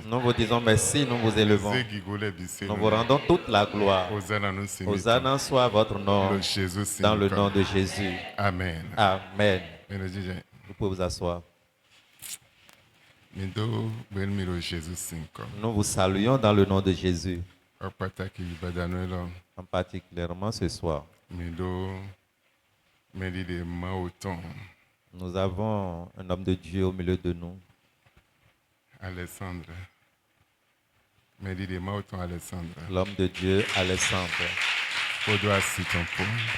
Nous vous disons merci, nous vous élevons. Nous vous rendons toute la gloire. Hosanna soit votre nom dans le nom de Jésus. Amen. Amen. Vous pouvez vous asseoir. Nous vous saluons dans le nom de Jésus. En particulièrement ce soir. Nous avons un homme de Dieu au milieu de nous. Alessandre. L'homme de Dieu, Alessandre.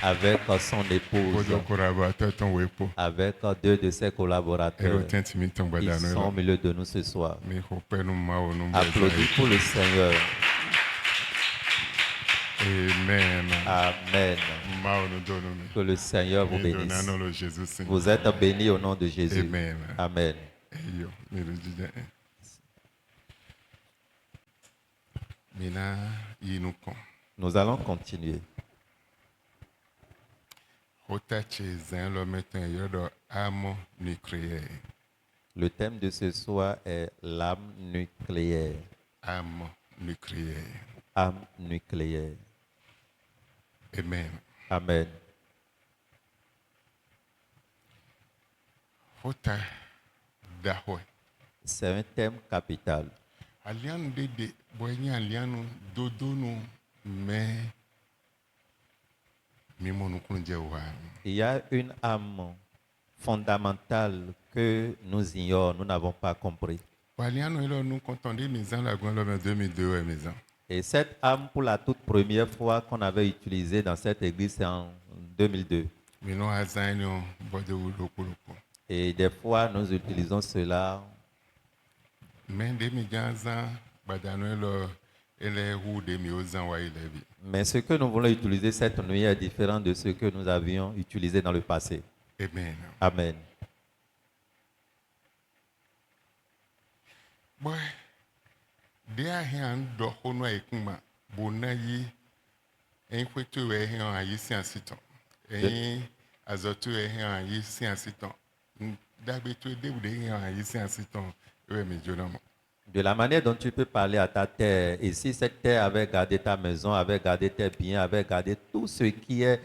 Avec son épouse. Avec deux de ses collaborateurs. Ils sont au milieu de nous ce soir. Applaudis pour le Seigneur. Amen. Amen. Que le Seigneur vous bénisse. Vous êtes bénis au nom de Jésus. Amen. Amen. Nous allons continuer. Le thème de ce soir est l'âme nucléaire. Âme nucléaire. Âme nucléaire. Amen. Amen. C'est un thème capital. Il y a une âme fondamentale que nous ignorons, nous n'avons pas compris. Et cette âme, pour la toute première fois qu'on avait utilisée dans cette église, c'est en 2002. Et des fois, nous utilisons cela. Mais ce que nous voulons utiliser cette nuit est différent de ce que nous avions utilisé dans le passé. Amen. Amen. De la manière dont tu peux parler à ta terre, et si cette terre avait gardé ta maison, avait gardé tes biens, avait gardé tout ce qui est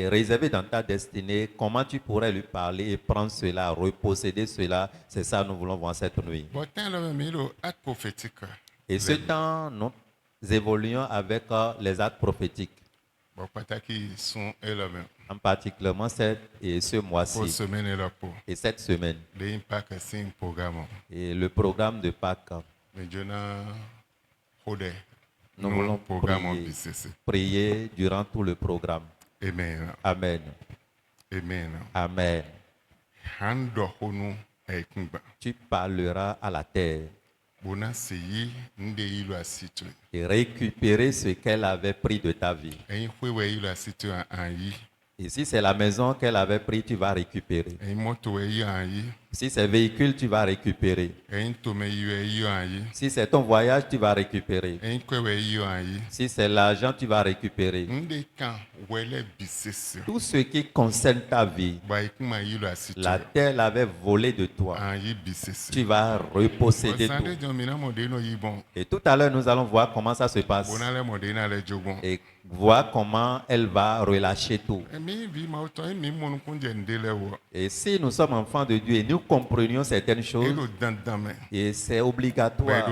réservé dans ta destinée, comment tu pourrais lui parler et prendre cela, reposséder cela? C'est ça que nous voulons voir cette nuit. Et ce temps, nous évoluons avec les actes prophétiques. En particulièrement ce mois-ci et cette semaine. Et le programme de Pâques. Nous voulons prier durant tout le programme. Amen. Amen. Amen. Amen. Tu parleras à la terre et récupérer ce qu'elle avait pris de ta vie. Et si c'est la maison qu'elle avait pris, tu vas récupérer. Si c'est véhicule, tu vas récupérer. Si c'est ton voyage, tu vas récupérer. Si c'est l'argent, tu vas récupérer. Tout ce qui concerne ta vie, la terre l'avait volé de toi. Tu vas reposséder tout. Et tout à l'heure, nous allons voir comment ça se passe. Et voir comment elle va relâcher tout. Et si nous sommes enfants de Dieu et nous comprenions certaines choses, et c'est obligatoire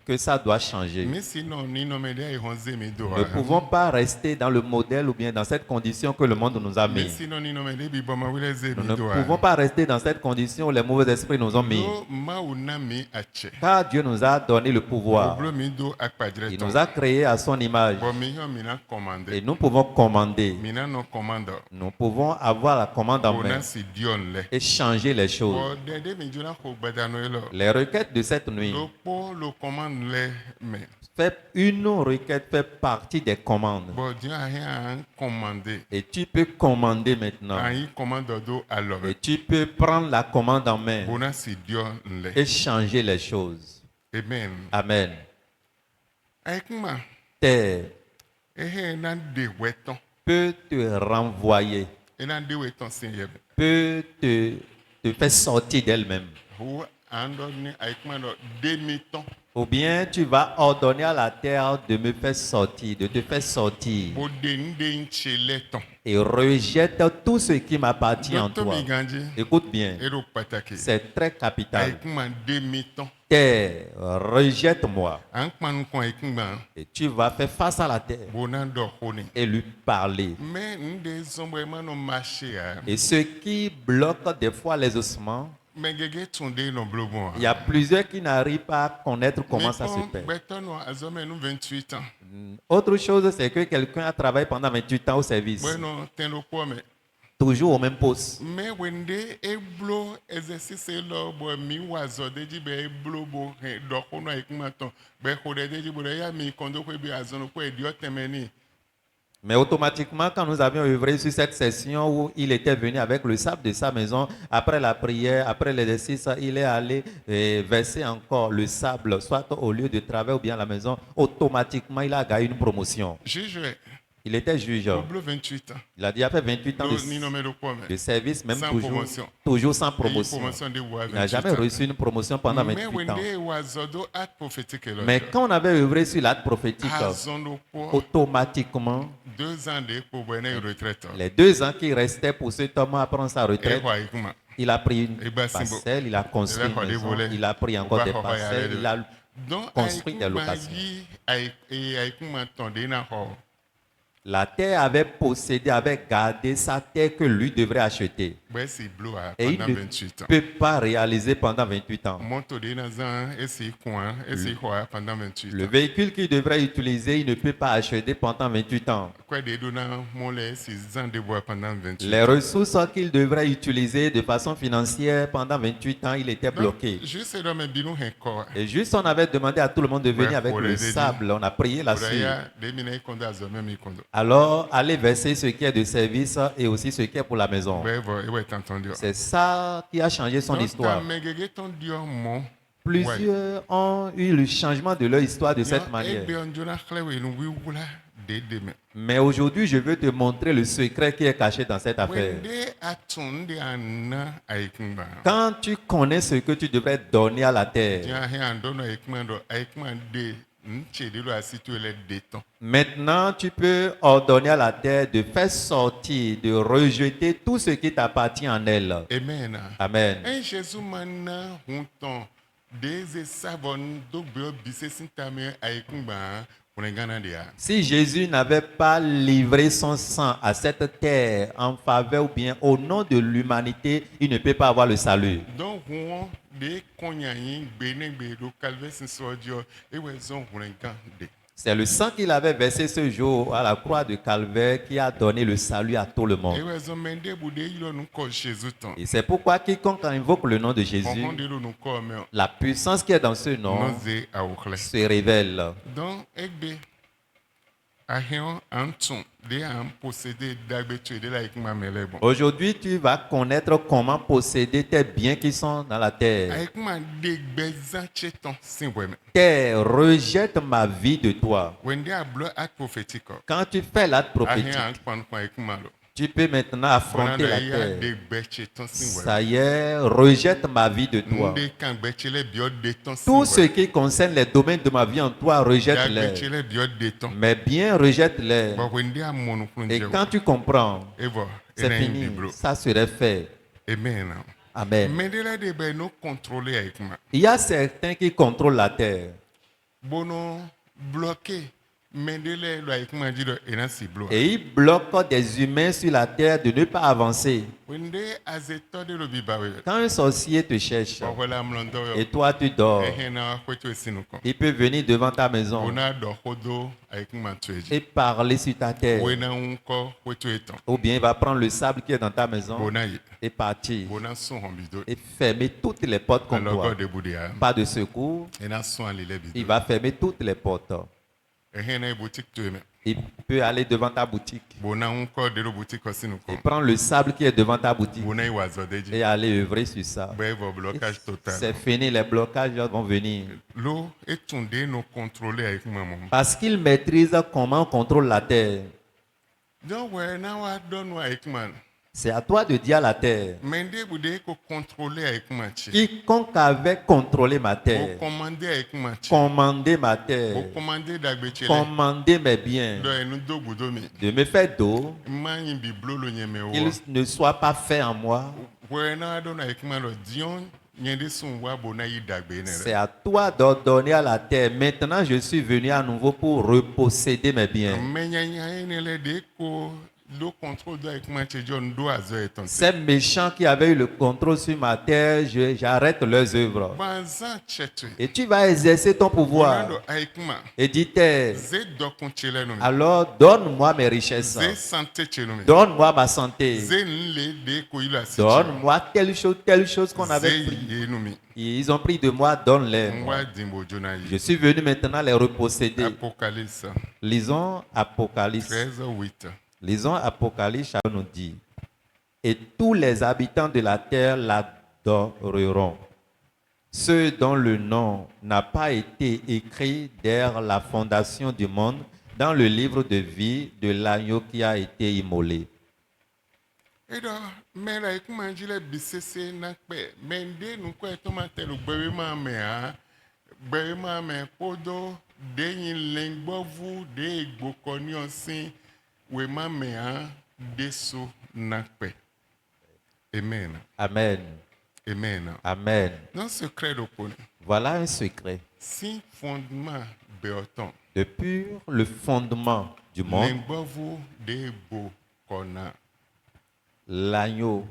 que ça doit changer. Nous ne pouvons pas rester dans le modèle ou bien dans cette condition que le monde nous a mis. Nous ne pouvons pas rester dans cette condition où les mauvais esprits nous ont mis. Car Dieu nous a donné le pouvoir. Il nous a créés à son image. Et nous pouvons commander. Nous pouvons avoir la commande en main et changer les choses. Les requêtes de cette nuit. Une requête fait partie des commandes. Et tu peux commander maintenant. Et tu peux prendre la commande en main et changer les choses. Amen. Terre peut te renvoyer, peut te faire sortir d'elle-même. Ou bien tu vas ordonner à la terre de me faire sortir, de te faire sortir. Et rejette tout ce qui m'appartient en toi. Écoute bien, c'est très capital. Terre, rejette-moi. Et tu vas faire face à la terre et lui parler. Et ce qui bloque des fois les ossements, il y a plusieurs qui n'arrivent pas à connaître comment ça se fait. Autre chose, c'est que quelqu'un a travaillé pendant 28 ans au service. Toujours au même poste. Mais automatiquement, quand nous avions œuvré sur cette session où il était venu avec le sable de sa maison, après la prière, après l'exercice, il est allé verser encore le sable, soit au lieu de travail ou bien à la maison, automatiquement, il a gagné une promotion. Il était juge. Il a déjà fait 28 ans de service, même toujours sans promotion. Il n'a jamais reçu une promotion pendant 28 ans. Mais quand on avait œuvré sur l'acte prophétique, automatiquement, les 2 ans qui restaient pour cet homme à prendre sa retraite, il a pris une parcelle, il a construit une maison, il a pris encore des parcelles, il a construit des locations. La terre avait possédé, avait gardé sa terre que lui devrait acheter. Et il ne peut pas réaliser pendant 28 ans. Le véhicule qu'il devrait utiliser, il ne peut pas acheter pendant 28 ans. Les ressources qu'il devrait utiliser de façon financière pendant 28 ans, il était bloqué. Et juste on avait demandé à tout le monde de venir avec le sable, on a prié là-dessus. Alors, allez verser ce qui est de service et aussi ce qui est pour la maison. C'est ça qui a changé son histoire. Plusieurs ont eu le changement de leur histoire de cette manière. Mais aujourd'hui, je veux te montrer le secret qui est caché dans cette affaire. Quand tu connais ce que tu devrais donner à la terre, maintenant, tu peux ordonner à la terre de faire sortir, de rejeter tout ce qui t'appartient en elle. Amen. Amen. Si Jésus n'avait pas livré son sang à cette terre en faveur ou bien au nom de l'humanité, il ne peut pas avoir le salut. C'est le sang qu'il avait versé ce jour à la croix de Calvaire qui a donné le salut à tout le monde. Et c'est pourquoi quiconque invoque le nom de Jésus, la puissance qui est dans ce nom se révèle. Aujourd'hui, tu vas connaître comment posséder tes biens qui sont dans la terre. Terre, rejette ma vie de toi. Quand tu fais l'acte prophétique, tu peux maintenant affronter la terre. Ça y est, rejette ma vie de toi. Tout ce qui concerne les domaines de ma vie en toi, rejette-les. Mais bien, rejette-les. Et quand tu comprends, c'est fini. Ça serait fait. Amen. Il y a certains qui contrôlent la terre. Et ils bloquent des humains sur la terre de ne pas avancer. Quand un sorcier te cherche et toi tu dors, il peut venir devant ta maison et parler sur ta terre. Ou bien il va prendre le sable qui est dans ta maison et partir et fermer toutes les portes contre toi. Pas de secours. Il va fermer toutes les portes. Il peut aller devant ta boutique et prendre le sable qui est devant ta boutique et aller œuvrer sur ça. C'est fini, les blocages vont venir. Parce qu'il maîtrise comment on contrôle la terre. C'est à toi de dire à la terre. Quiconque avait contrôlé ma terre, commandé ma terre, commandé mes biens, de me faire d'eau, qu'il ne soit pas fait en moi. C'est à toi d'ordonner à la terre. Maintenant, je suis venu à nouveau pour reposséder mes biens. Ces méchants qui avaient eu le contrôle sur ma terre, j'arrête leurs œuvres. Et tu vas exercer ton pouvoir. Et dis terre, alors donne-moi mes richesses. Donne-moi ma santé. Donne-moi telle chose qu'on avait pris. Ils ont pris de moi, donne-les. Je suis venu maintenant les reposséder. Lisons Apocalypse. Lisons Apocalypse, ça nous dit. Et tous les habitants de la terre l'adoreront. Ceux dont le nom n'a pas été écrit dès la fondation du monde dans le livre de vie de l'agneau qui a été immolé. Amen. Amen. Amen. Amen. Voilà un secret. Depuis le fondement du monde, l'agneau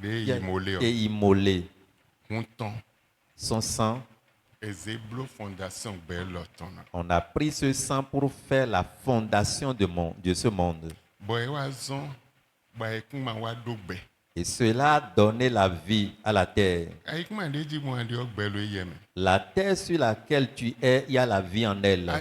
qui a été immolé, son sang, on a pris ce sang pour faire la fondation de ce monde. Et cela a donné la vie à la terre. La terre sur laquelle tu es, il y a la vie en elle.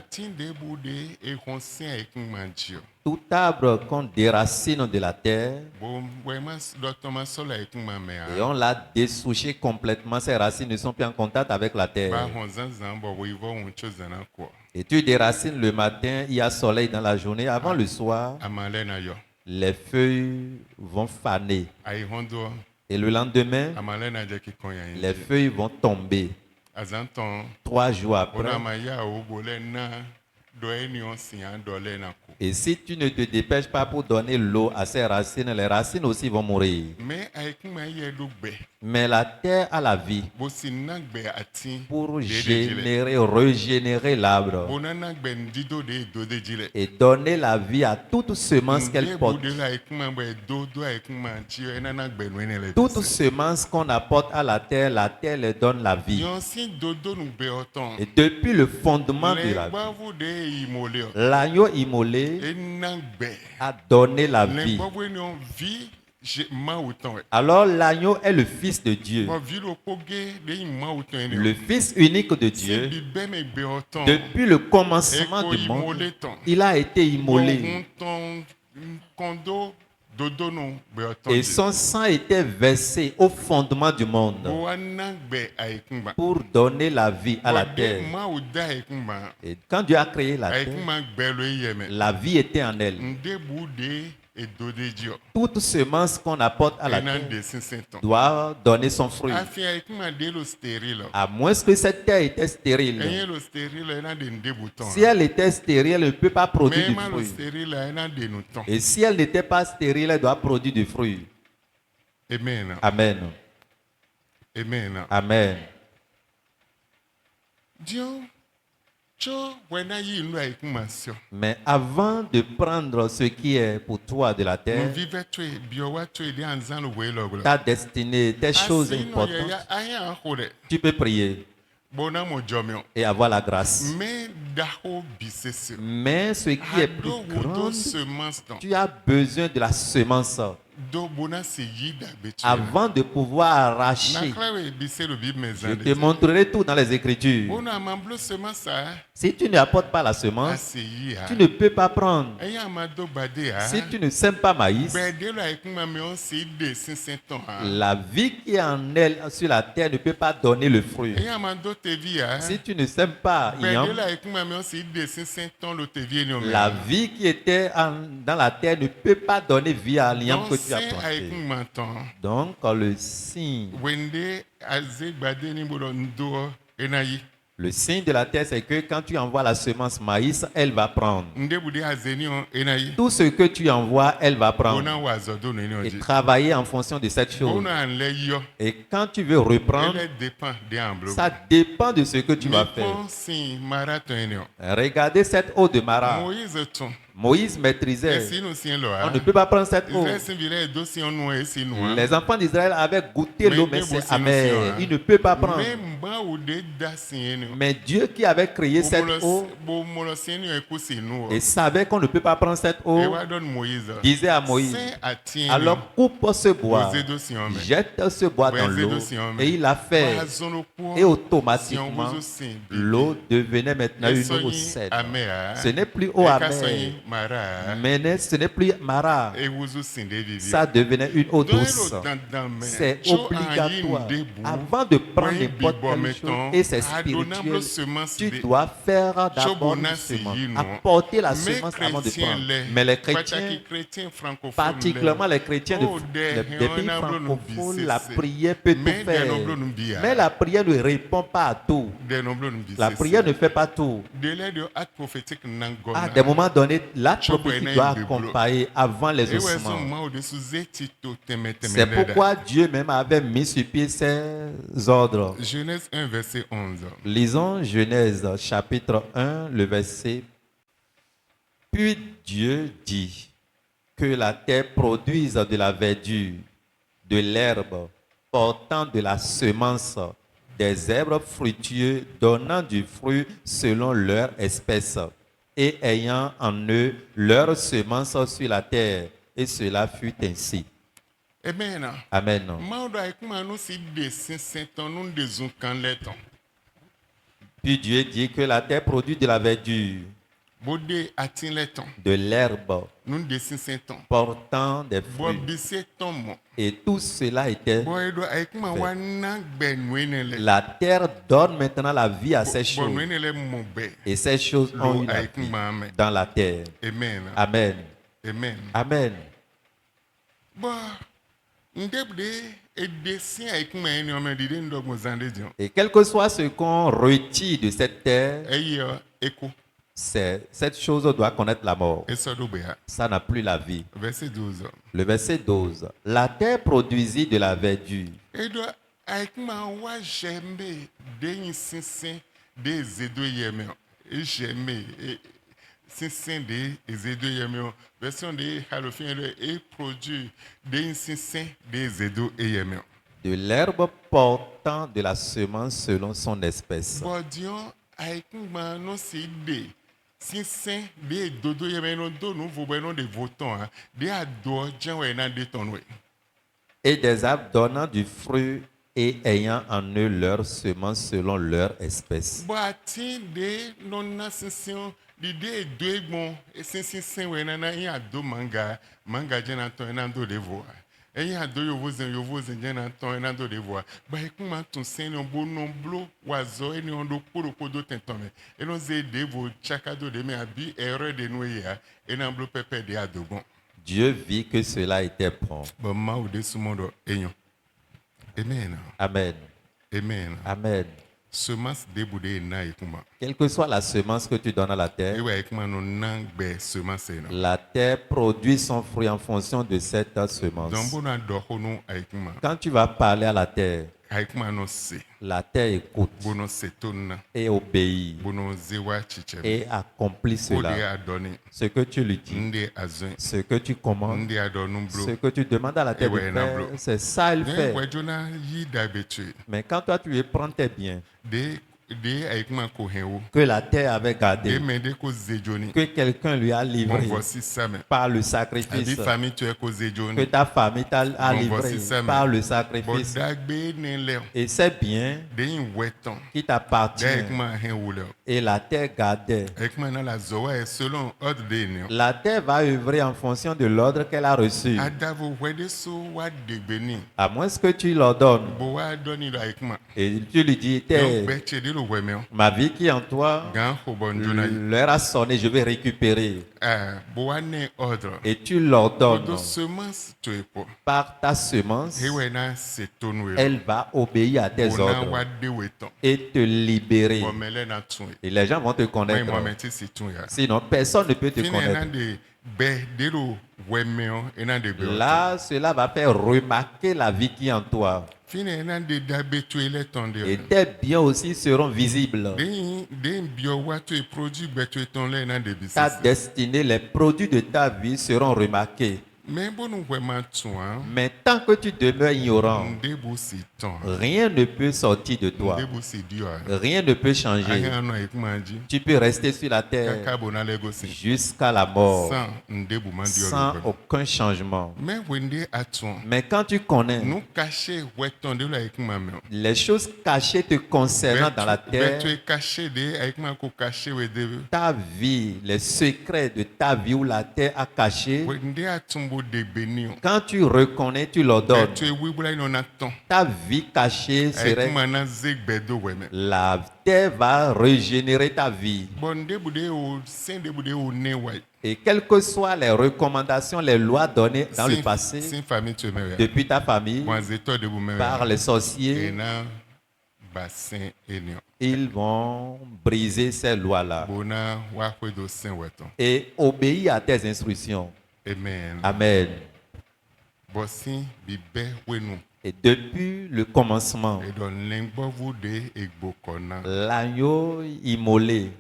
Tout arbre qu'on déracine de la terre, et on l'a dessouché complètement, ses racines ne sont plus en contact avec la terre. Et tu déracines le matin, il y a soleil dans la journée, avant le soir, les feuilles vont faner. Et le lendemain, les feuilles vont tomber. 3 jours après. Et si tu ne te dépêches pas pour donner l'eau à ces racines, les racines aussi vont mourir. Mais la terre a la vie pour régénérer l'arbre et donner la vie à toute semence qu'elle porte. Toute semence qu'on apporte à la terre leur donne la vie. Et depuis le fondement de la vie, l'agneau immolé a donné la vie. Alors l'agneau est le Fils de Dieu, le Fils unique de Dieu. Depuis le commencement du monde, il a été immolé. Et son sang était versé au fondement du monde pour donner la vie à la terre. Et quand Dieu a créé la terre, la vie était en elle. Toute semence qu'on apporte à la terre doit donner son fruit. À moins que cette terre était stérile. Si elle était stérile, elle ne peut pas produire du fruit. Et si elle n'était pas stérile, elle doit produire du fruit. Amen. Amen. Amen. Amen. Mais avant de prendre ce qui est pour toi de la terre, ta destinée, tes choses importantes, tu peux prier et avoir la grâce. Mais ce qui est plus grand, tu as besoin de la semence avant de pouvoir arracher. Je te montrerai tout dans les Écritures. Si tu n'apportes pas la semence, tu ne peux pas prendre. Si tu ne sèmes pas maïs, la vie qui est en elle sur la terre ne peut pas donner le fruit. Si tu ne sèmes pas la vie qui était dans la terre ne peut pas donner vie à l'igname que tu tu as planté. Donc, le signe. Le signe de la terre, c'est que quand tu envoies la semence maïs, elle va prendre. Tout ce que tu envoies, elle va prendre. Et travailler en fonction de cette chose. Et quand tu veux reprendre, ça dépend de ce que tu vas faire. Regardez cette eau de Mara. Moïse maîtrisait. On ne peut pas prendre cette eau. Les enfants d'Israël avaient goûté l'eau, mais c'est amer. Ils ne peuvent pas prendre. Mais Dieu qui avait créé cette eau et savait qu'on ne peut pas prendre cette eau, disait à Moïse, alors coupe ce bois, jette ce bois dans l'eau. Et il l'a fait. Et automatiquement, l'eau devenait maintenant une eau saine. Ce n'est plus eau amère. Mais ce n'est plus Mara. Ça devenait une eau douce. C'est obligatoire. Avant de prendre n'importe quelle chose, et c'est spirituel, tu dois faire d'abord une semence. Apporter la semence avant de prendre. Mais les chrétiens, particulièrement les chrétiens des pays francophones, la prière peut tout faire. Mais la prière ne répond pas à tout. La prière ne fait pas tout. À des moments donnés, l'acte prophétique doit accompagner avant les ossements. C'est pourquoi Dieu même avait mis sur pied ces ordres. Genèse 1, verset 11. Lisons Genèse chapitre 1, le verset. Puis Dieu dit que la terre produise de la verdure, de l'herbe, portant de la semence, des herbes fructueux donnant du fruit selon leur espèce, et ayant en eux leur semence sur la terre. Et cela fut ainsi. Amen. Amen. Puis Dieu dit que la terre produit de la verdure, de l'herbe, portant des fruits. Et tout cela était fait. La terre donne maintenant la vie à ces choses. Et ces choses ont eu la vie dans la terre. Amen. Amen. Amen. Amen. Et quel que soit ce qu'on retire de cette terre, cette chose doit connaître la mort. Ça n'a plus la vie. Verset 12. Le verset 12. La terre produisit de la verdure. De l'herbe portant de la semence selon son espèce. Et des arbres donnant du fruit et ayant en eux leur semence selon leur espèce. Dieu vit que cela était bon. Amen. Amen. Amen. Amen. Semence déboudée na ikuma. Quelle que soit la semence que tu donnes à la terre, la terre produit son fruit en fonction de cette semence. Quand tu vas parler à la terre écoute et obéit et accomplit cela. Ce que tu lui dis, ce que tu commandes, ce que tu demandes à la terre de faire, c'est ça elle fait. Mais quand toi tu prends tes biens, que la terre avait gardé, que quelqu'un lui a livré par le sacrifice, que ta famille t'a livré par le sacrifice, et c'est bien qui t'appartient, et la terre gardait. La terre va œuvrer en fonction de l'ordre qu'elle a reçu. À moins que tu leur donnes et tu lui dis, terre, Ma vie qui est en toi, l'heure a sonné, je vais récupérer. Et tu l'ordonnes. Par ta semence, elle va obéir à tes ordres et te libérer. Et les gens vont te connaître. Sinon, personne ne peut te connaître. Là, cela va faire remarquer la vie qui est en toi. Et tes biens aussi seront visibles. Ta destinée, les produits de ta vie seront remarqués. Mais tant que tu demeures ignorant, rien ne peut sortir de toi. Rien ne peut changer. Tu peux rester sur la terre jusqu'à la mort sans aucun changement. Mais quand tu connais les choses cachées te concernant dans la terre, ta vie, les secrets de ta vie où la terre a caché, quand tu reconnais, tu l'ordonnes. Ta vie cachée serait... La terre va régénérer ta vie. Et quelles que soient les recommandations, les lois données dans le passé, depuis ta famille, par les sorciers, ils vont briser ces lois-là et obéir à tes instructions. Amen. Amen. Et depuis le commencement, l'agneau immolé,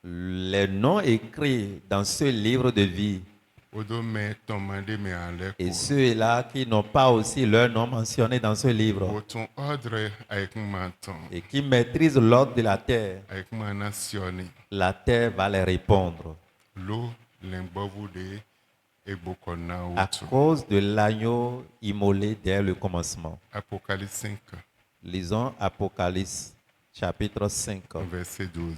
les noms écrits dans ce livre de vie, et ceux-là qui n'ont pas aussi leur nom mentionné dans ce livre et qui maîtrisent l'ordre de la terre va les répondre. À cause de l'agneau immolé dès le commencement. Apocalypse 5. Lisons Apocalypse chapitre 5. Verset 12.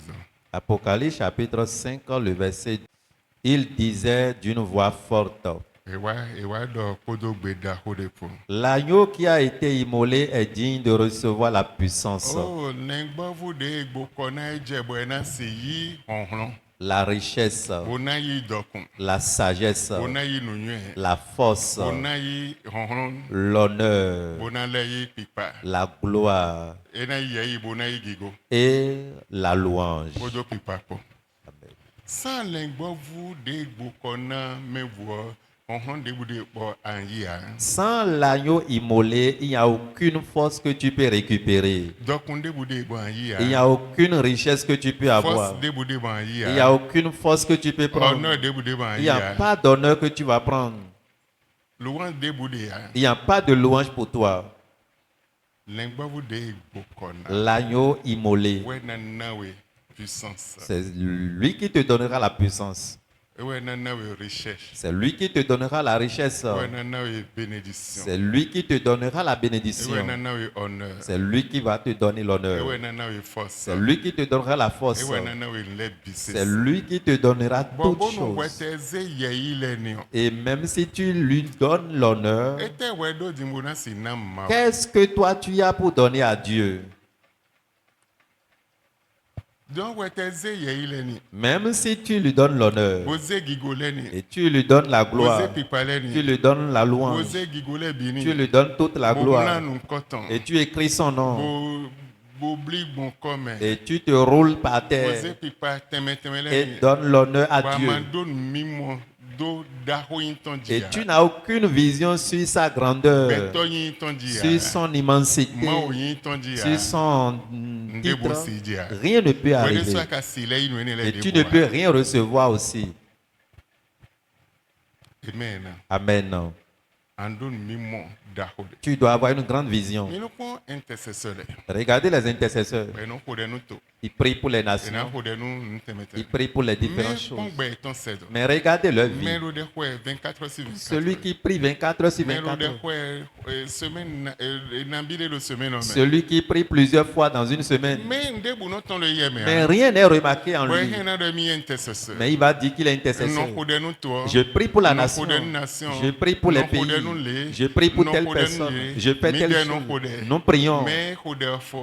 Apocalypse chapitre 5, le verset 12. Il disait d'une voix forte, l'agneau qui a été immolé est digne de recevoir la puissance, la richesse, la sagesse, la force, l'honneur, la gloire et la louange. Sans l'agneau immolé, il n'y a aucune force que tu peux récupérer. Il n'y a aucune richesse que tu peux avoir. Il n'y a aucune force que tu peux prendre. Il n'y a pas d'honneur que tu vas prendre. Il n'y a pas de louange pour toi. L'agneau immolé, c'est lui qui te donnera la puissance. C'est lui qui te donnera la richesse. C'est lui qui te donnera la bénédiction. C'est lui qui va te donner l'honneur. C'est lui qui te donnera la force. C'est lui qui te donnera toutes choses. Et même si tu lui donnes l'honneur, qu'est-ce que toi tu as pour donner à Dieu? Même si tu lui donnes l'honneur et tu lui donnes la gloire, tu lui donnes la louange, tu lui donnes toute la gloire et tu écris son nom et tu te roules par terre et donnes l'honneur à Dieu et tu n'as aucune vision sur sa grandeur, sur son immensité, sur son titre, rien ne peut arriver et tu ne peux rien recevoir aussi. Amen. Tu dois avoir une grande vision. Regardez les intercesseurs. Ils prient pour les nations. Ils prient pour les différentes choses. Mais regardez leur vie. Celui qui prie 24 heures sur 24 heures. Celui qui prie plusieurs fois dans une semaine. Mais rien n'est remarqué en lui. Mais il va dire qu'il est intercesseur. Je prie pour la nation. Je prie pour les pays. Je prie pour tel telle personne, je fais telle chose, nous prions.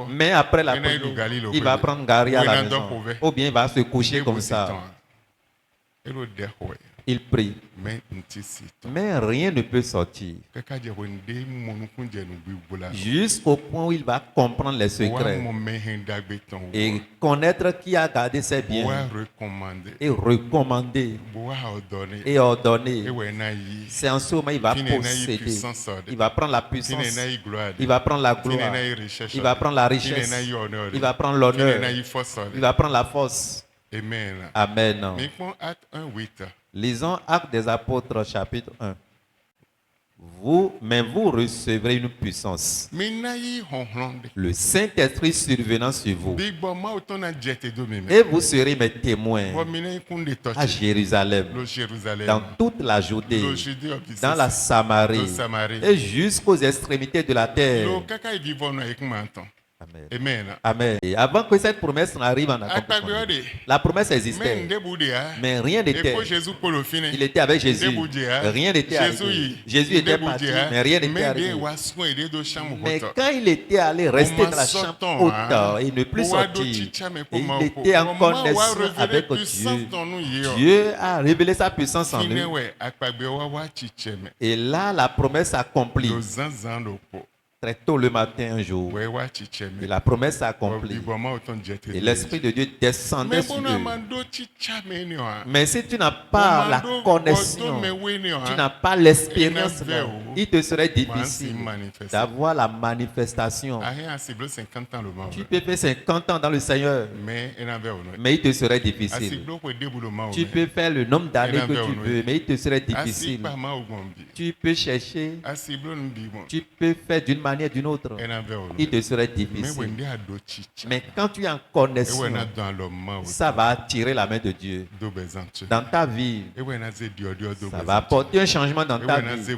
Mais après la prière, il va prendre Gary à la maison. Ou bien il va se coucher comme ça. Il prie. Mais rien ne peut sortir. Jusqu'au point où il va comprendre les secrets. Et connaître qui a gardé ses biens. Et recommander. Et ordonner. C'est en ce moment qu'il va posséder. Il va prendre la puissance. Il va prendre la gloire. Il va prendre la richesse. Il va prendre l'honneur. Il va prendre la force. Amen. Amen. Lisons Actes des Apôtres, chapitre 1. Mais vous recevrez une puissance. Le Saint-Esprit survenant sur vous. Et vous serez mes témoins à Jérusalem, dans toute la Judée, dans la Samarie et jusqu'aux extrémités de la terre. Amen. Amen. Amen. Et avant que cette promesse n'arrive en accomplissement, la promesse existait, mais rien n'était. Il était avec Jésus, rien n'était arrivé. Jésus était parti, mais rien n'était arrivé. Mais quand il était allé rester dans la chambre haute et ne plus sortir, il était en connexion avec Dieu. Dieu a révélé sa puissance en lui. Et là, la promesse s'accomplit. Très tôt le matin un jour, et la promesse s'accomplit. Et l'Esprit de Dieu descendait sur eux. Mais si tu n'as pas la connexion, tu n'as pas l'expérience, il te serait difficile d'avoir la manifestation. Tu peux faire 50 ans dans le Seigneur, mais il te serait difficile. Tu peux faire le nombre d'années que tu veux, mais il te serait difficile. Tu peux chercher, tu peux faire d'une manière d'une autre, il te serait difficile. Mais quand tu es en connexion, ça va attirer la main de Dieu dans ta vie. Ça va apporter un changement dans ta vie,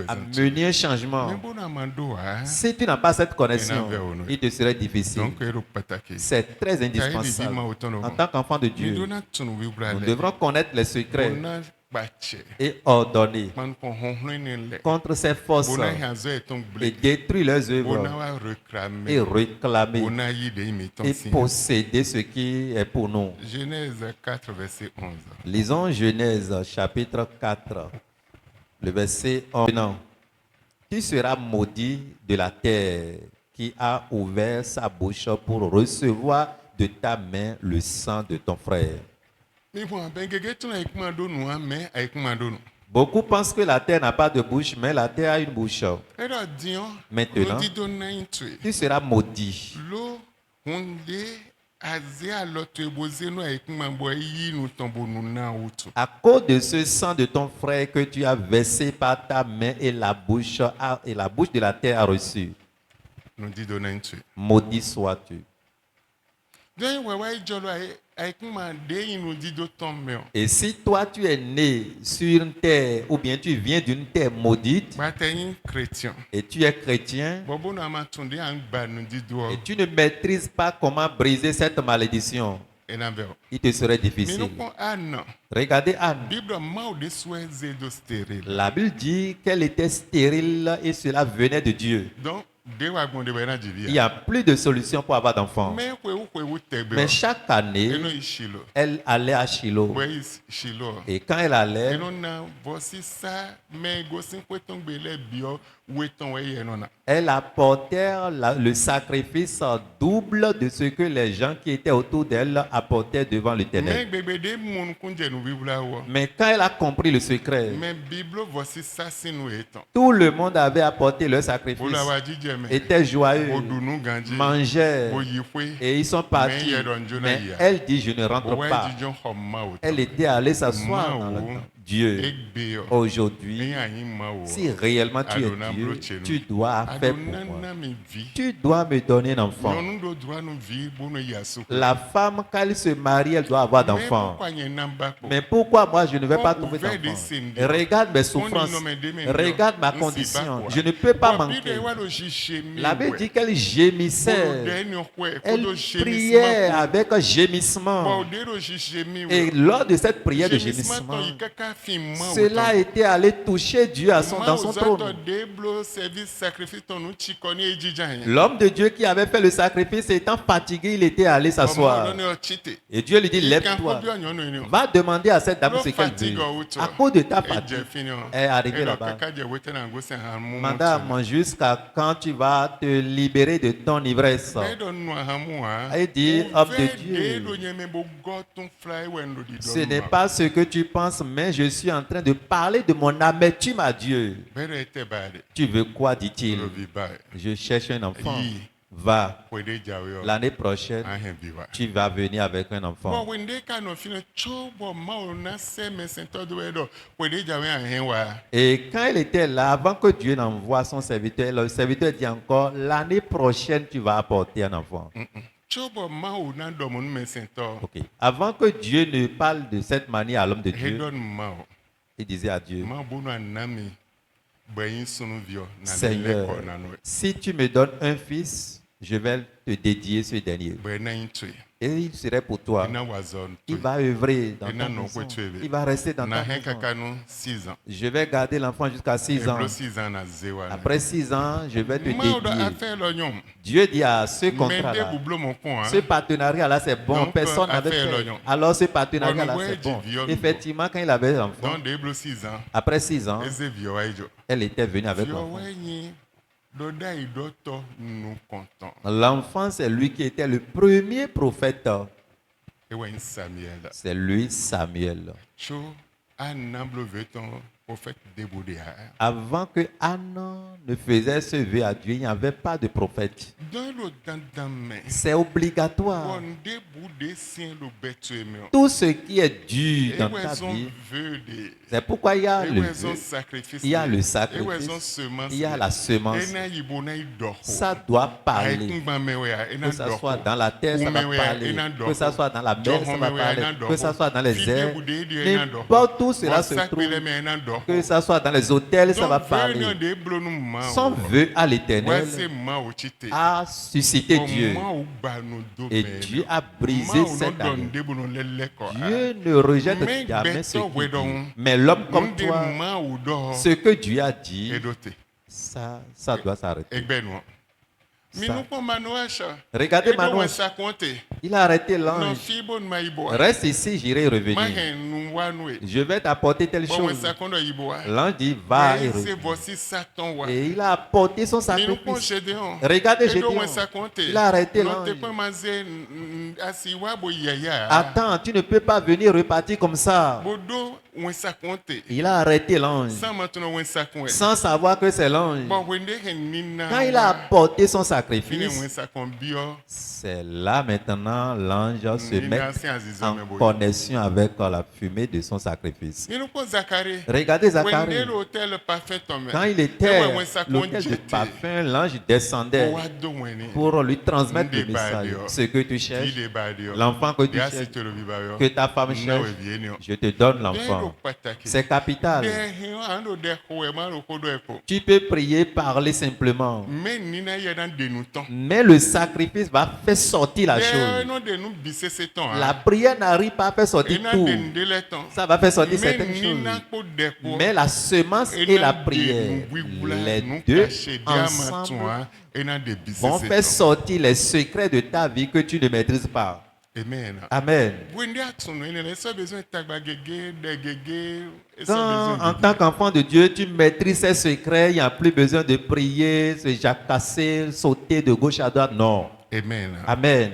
amener un changement. Si tu n'as pas cette connexion, il te serait difficile. C'est très indispensable. En tant qu'enfant de Dieu, nous devrons connaître les secrets et ordonner contre ces forces et détruire leurs œuvres et réclamer et posséder ce qui est pour nous. Genèse 4, verset 11. Lisons Genèse chapitre 4, le verset 11. Qui sera maudit de la terre qui a ouvert sa bouche pour recevoir de ta main le sang de ton frère? Beaucoup pensent que la terre n'a pas de bouche, mais la terre a une bouche. Maintenant, tu seras maudit. À cause de ce sang de ton frère que tu as versé par ta main et la bouche de la terre a reçu. Maudit sois-tu. Et si toi tu es né sur une terre ou bien tu viens d'une terre maudite et tu es chrétien et tu ne maîtrises pas comment briser cette malédiction, il te serait difficile. Regardez Anne. La Bible dit qu'elle était stérile et cela venait de Dieu. Il n'y a plus de solution pour avoir d'enfants. Mais chaque année, elle allait à Shiloh. Et quand elle allait, elle apportait le sacrifice double de ce que les gens qui étaient autour d'elle apportaient devant l'Éternel. Mais quand elle a compris le secret, tout le monde avait apporté leur sacrifice, était joyeux, mangeait, et ils sont partis. Mais elle dit, je ne rentre pas. Elle était allée s'asseoir dans le temps. Dieu, aujourd'hui, si réellement tu es Dieu, tu dois faire pour moi. Tu dois me donner un enfant. La femme, quand elle se marie, elle doit avoir d'enfants. Mais pourquoi moi je ne vais pas trouver d'enfant? Regarde mes souffrances. Regarde ma condition. Je ne peux pas manquer. La Bible dit qu'elle gémissait. Elle priait avec un gémissement. Et lors de cette prière de gémissement, Cela était allé toucher Dieu dans son trône. L'homme de Dieu qui avait fait le sacrifice étant fatigué, il était allé s'asseoir. Et Dieu lui dit, lève-toi. Va demander à cette dame ce qu'elle veut. À cause de ta fatigue, elle est arrivée là-bas. Madame, jusqu'à quand tu vas te libérer de ton ivresse? Elle dit, homme de Dieu, ce n'est pas ce que tu penses, mais je suis en train de parler de mon amertume à Dieu. Tu veux quoi, dit-il? Je cherche un enfant. Va, l'année prochaine, tu vas venir avec un enfant. Et quand il était là, avant que Dieu n'envoie son serviteur, le serviteur dit encore, l'année prochaine, tu vas apporter un enfant. Okay. Avant que Dieu ne parle de cette manière à l'homme de Dieu, il disait à Dieu, Seigneur, si tu me donnes un fils, je vais te dédier ce dernier. Et il serait pour toi. Il va œuvrer dans ta maison. Il va rester dans ta maison. Je vais garder l'enfant jusqu'à 6 ans. Après 6 ans, je vais te dédier. Dieu dit à ce contrat-là, ce partenariat-là, c'est bon. Personne n'avait fait. Alors ce partenariat-là, c'est bon. Effectivement, quand il avait l'enfant, après 6 ans, elle était venue avec l'enfant. L'enfant, c'est lui qui était le premier prophète. C'est lui, Samuel. Avant que Anne ne faisait ce vœu à Dieu, il n'y avait pas de prophète. C'est obligatoire. Tout ce qui est dû dans ta vie, c'est pourquoi il y a le vœu, il y a le sacrifice, il y a la semence. Ça doit parler. Que ça soit dans la terre, ça va parler. Que ça soit dans la mer, ça va parler. Que ça soit dans les airs, n'importe où cela se trouve. Que ça soit dans les hôtels, ça va parler. Son vœu à l'Éternel a suscité Dieu. Et Dieu a brisé cette année. Dieu ne rejette jamais ce qu'il dit. Mais l'homme comme toi, ce que Dieu a dit, ça doit s'arrêter. Regardez Manoach. Il a arrêté l'ange. Reste ici, j'irai revenir. Je vais t'apporter telle chose. L'ange dit, va et reviens. Et il a apporté son sacrifice. Regardez Gédéon. Il a arrêté l'ange. Attends, tu ne peux pas venir repartir comme ça. Il a arrêté l'ange sans savoir que c'est l'ange. Quand il a apporté son sacrifice, c'est là maintenant l'ange se met en connexion avec la fumée de son sacrifice. Regardez Zacharie. Quand il était à l'autel de parfum, l'ange descendait pour lui transmettre le message. Ce que tu cherches, l'enfant que tu cherches, que ta femme cherche, je te donne l'enfant. C'est capital. Tu peux prier, parler simplement. Mais le sacrifice va faire sortir la chose. La prière n'arrive pas à faire sortir tout. Ça va faire sortir certaines choses. Mais la semence et la prière, les deux ensemble, vont faire sortir les secrets de ta vie que tu ne maîtrises pas. Amen. Quand, en tant qu'enfant de Dieu, tu maîtrises ces secrets, il n'y a plus besoin de prier, se jacasser, sauter de gauche à droite. Non. Amen. Amen.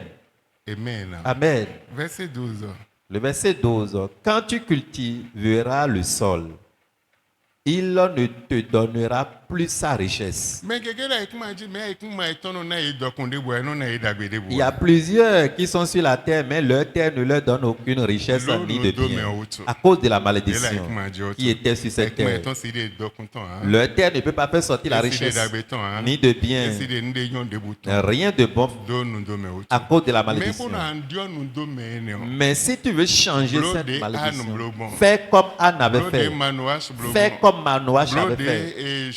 Amen. Amen. Verset 12. Le verset 12. Quand tu cultiveras le sol, il ne te donnera plus sa richesse. Il y a plusieurs qui sont sur la terre, mais leur terre ne leur donne aucune richesse ni de bien à cause de la malédiction qui était sur cette terre. Leur terre ne peut pas faire sortir la richesse ni de bien, rien de bon à cause de la malédiction. Mais si tu veux changer cette malédiction, fais comme Anne avait fait. Fais comme Manoach avait fait.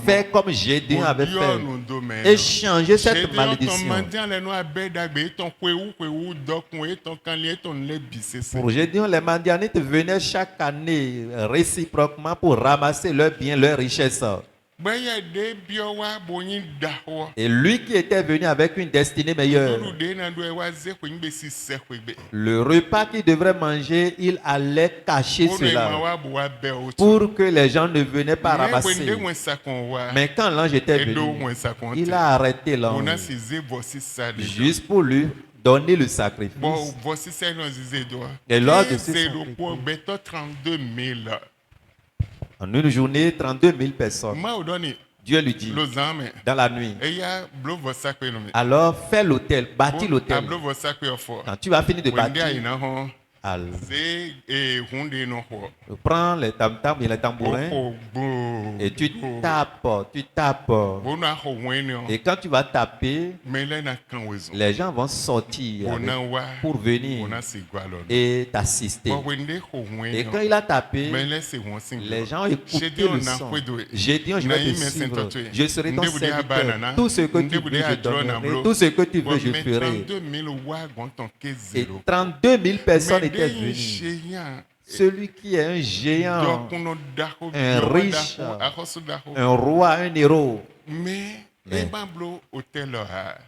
Fais comme Gédéon avait fait. Et changer cette malédiction. Pour Gédéon, les Madianites venaient chaque année réciproquement pour ramasser leurs biens, leurs richesses. Et lui qui était venu avec une destinée meilleure, le repas qu'il devrait manger, il allait cacher cela pour que les gens ne venaient pas ramasser. Mais quand l'ange était venu, il a arrêté l'ange juste pour lui donner le sacrifice. Et lors de ce sacrifice, en une journée, 32 000 personnes. Dieu lui dit, dans la nuit, alors fais l'autel, bâtis l'autel. Quand tu vas finir de bâtir, prends les tam-tams et les tambourins et tu tapes. Et quand tu vas taper, les gens vont sortir pour venir et t'assister. Et quand il a tapé, les gens ont écouté le son. J'ai dit, je vais te suivre. Je serai ton serviteur. Tout ce que tu veux, je donnerai. Tout ce que tu veux, je ferai. Et 32 000 personnes étaient venues. Celui qui est un géant, un riche, un roi, un héros. Mais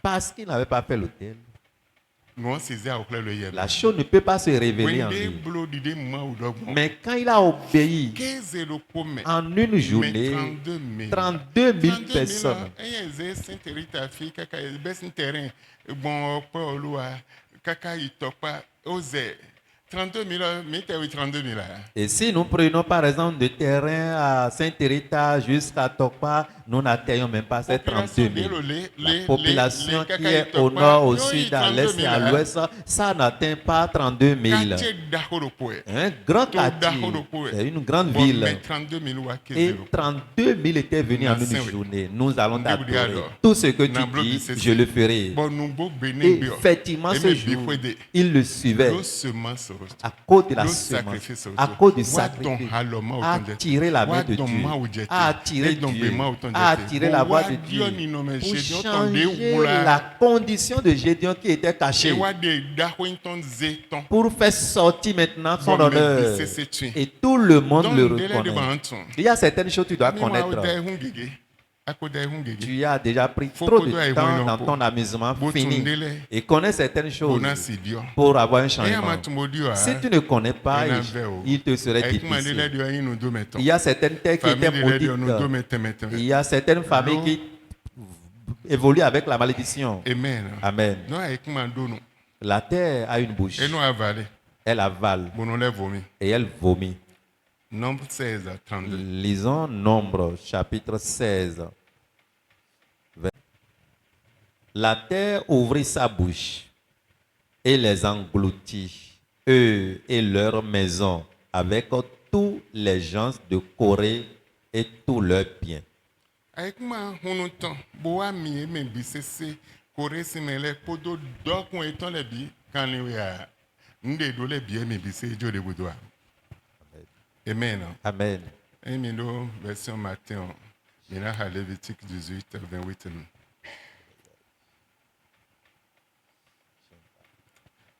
parce qu'il n'avait pas fait l'autel, la chose ne peut pas se révéler en lui. Mais quand il a obéi, en une journée, 32 000 personnes. 32 000. Et si nous prenons par exemple de terrain à Saint-Hérita jusqu'à Tokpa, nous n'atteignons même pas ces 32 000. La population qui est au nord, au sud, à l'est et à l'ouest, ça n'atteint pas 32 000. Un grand quartier, c'est une grande ville. Et 32 000 étaient venus en une journée. Nous allons t'adorer. Tout ce que tu dis, je le ferai. Et effectivement, ce jour, il le suivait. À cause de la semence, à cause du sacrifice, a attiré la main de Dieu, a attiré Dieu, a attiré la voix de Dieu pour changer la condition de Gédéon qui était cachée, pour faire sortir maintenant son honneur. Et tout le monde le reconnaît. Il y a certaines choses que tu dois connaître. Tu as déjà pris trop de temps dans ton amusement fini et connais certaines choses pour avoir un changement. Si tu ne connais pas, il te serait difficile. Il y a certaines terres qui étaient maudites. Il y a certaines familles qui évoluent avec la malédiction. Amen. La terre a une bouche. Elle avale et elle vomit. Nombre 16, 32. Lisons Nombre, chapitre 16. La terre ouvrit sa bouche et les engloutit, eux et leurs maisons, avec tous les gens de Corée et tous leurs biens. Amen. Amen. Version Matthieu, Lévitique 18, 28.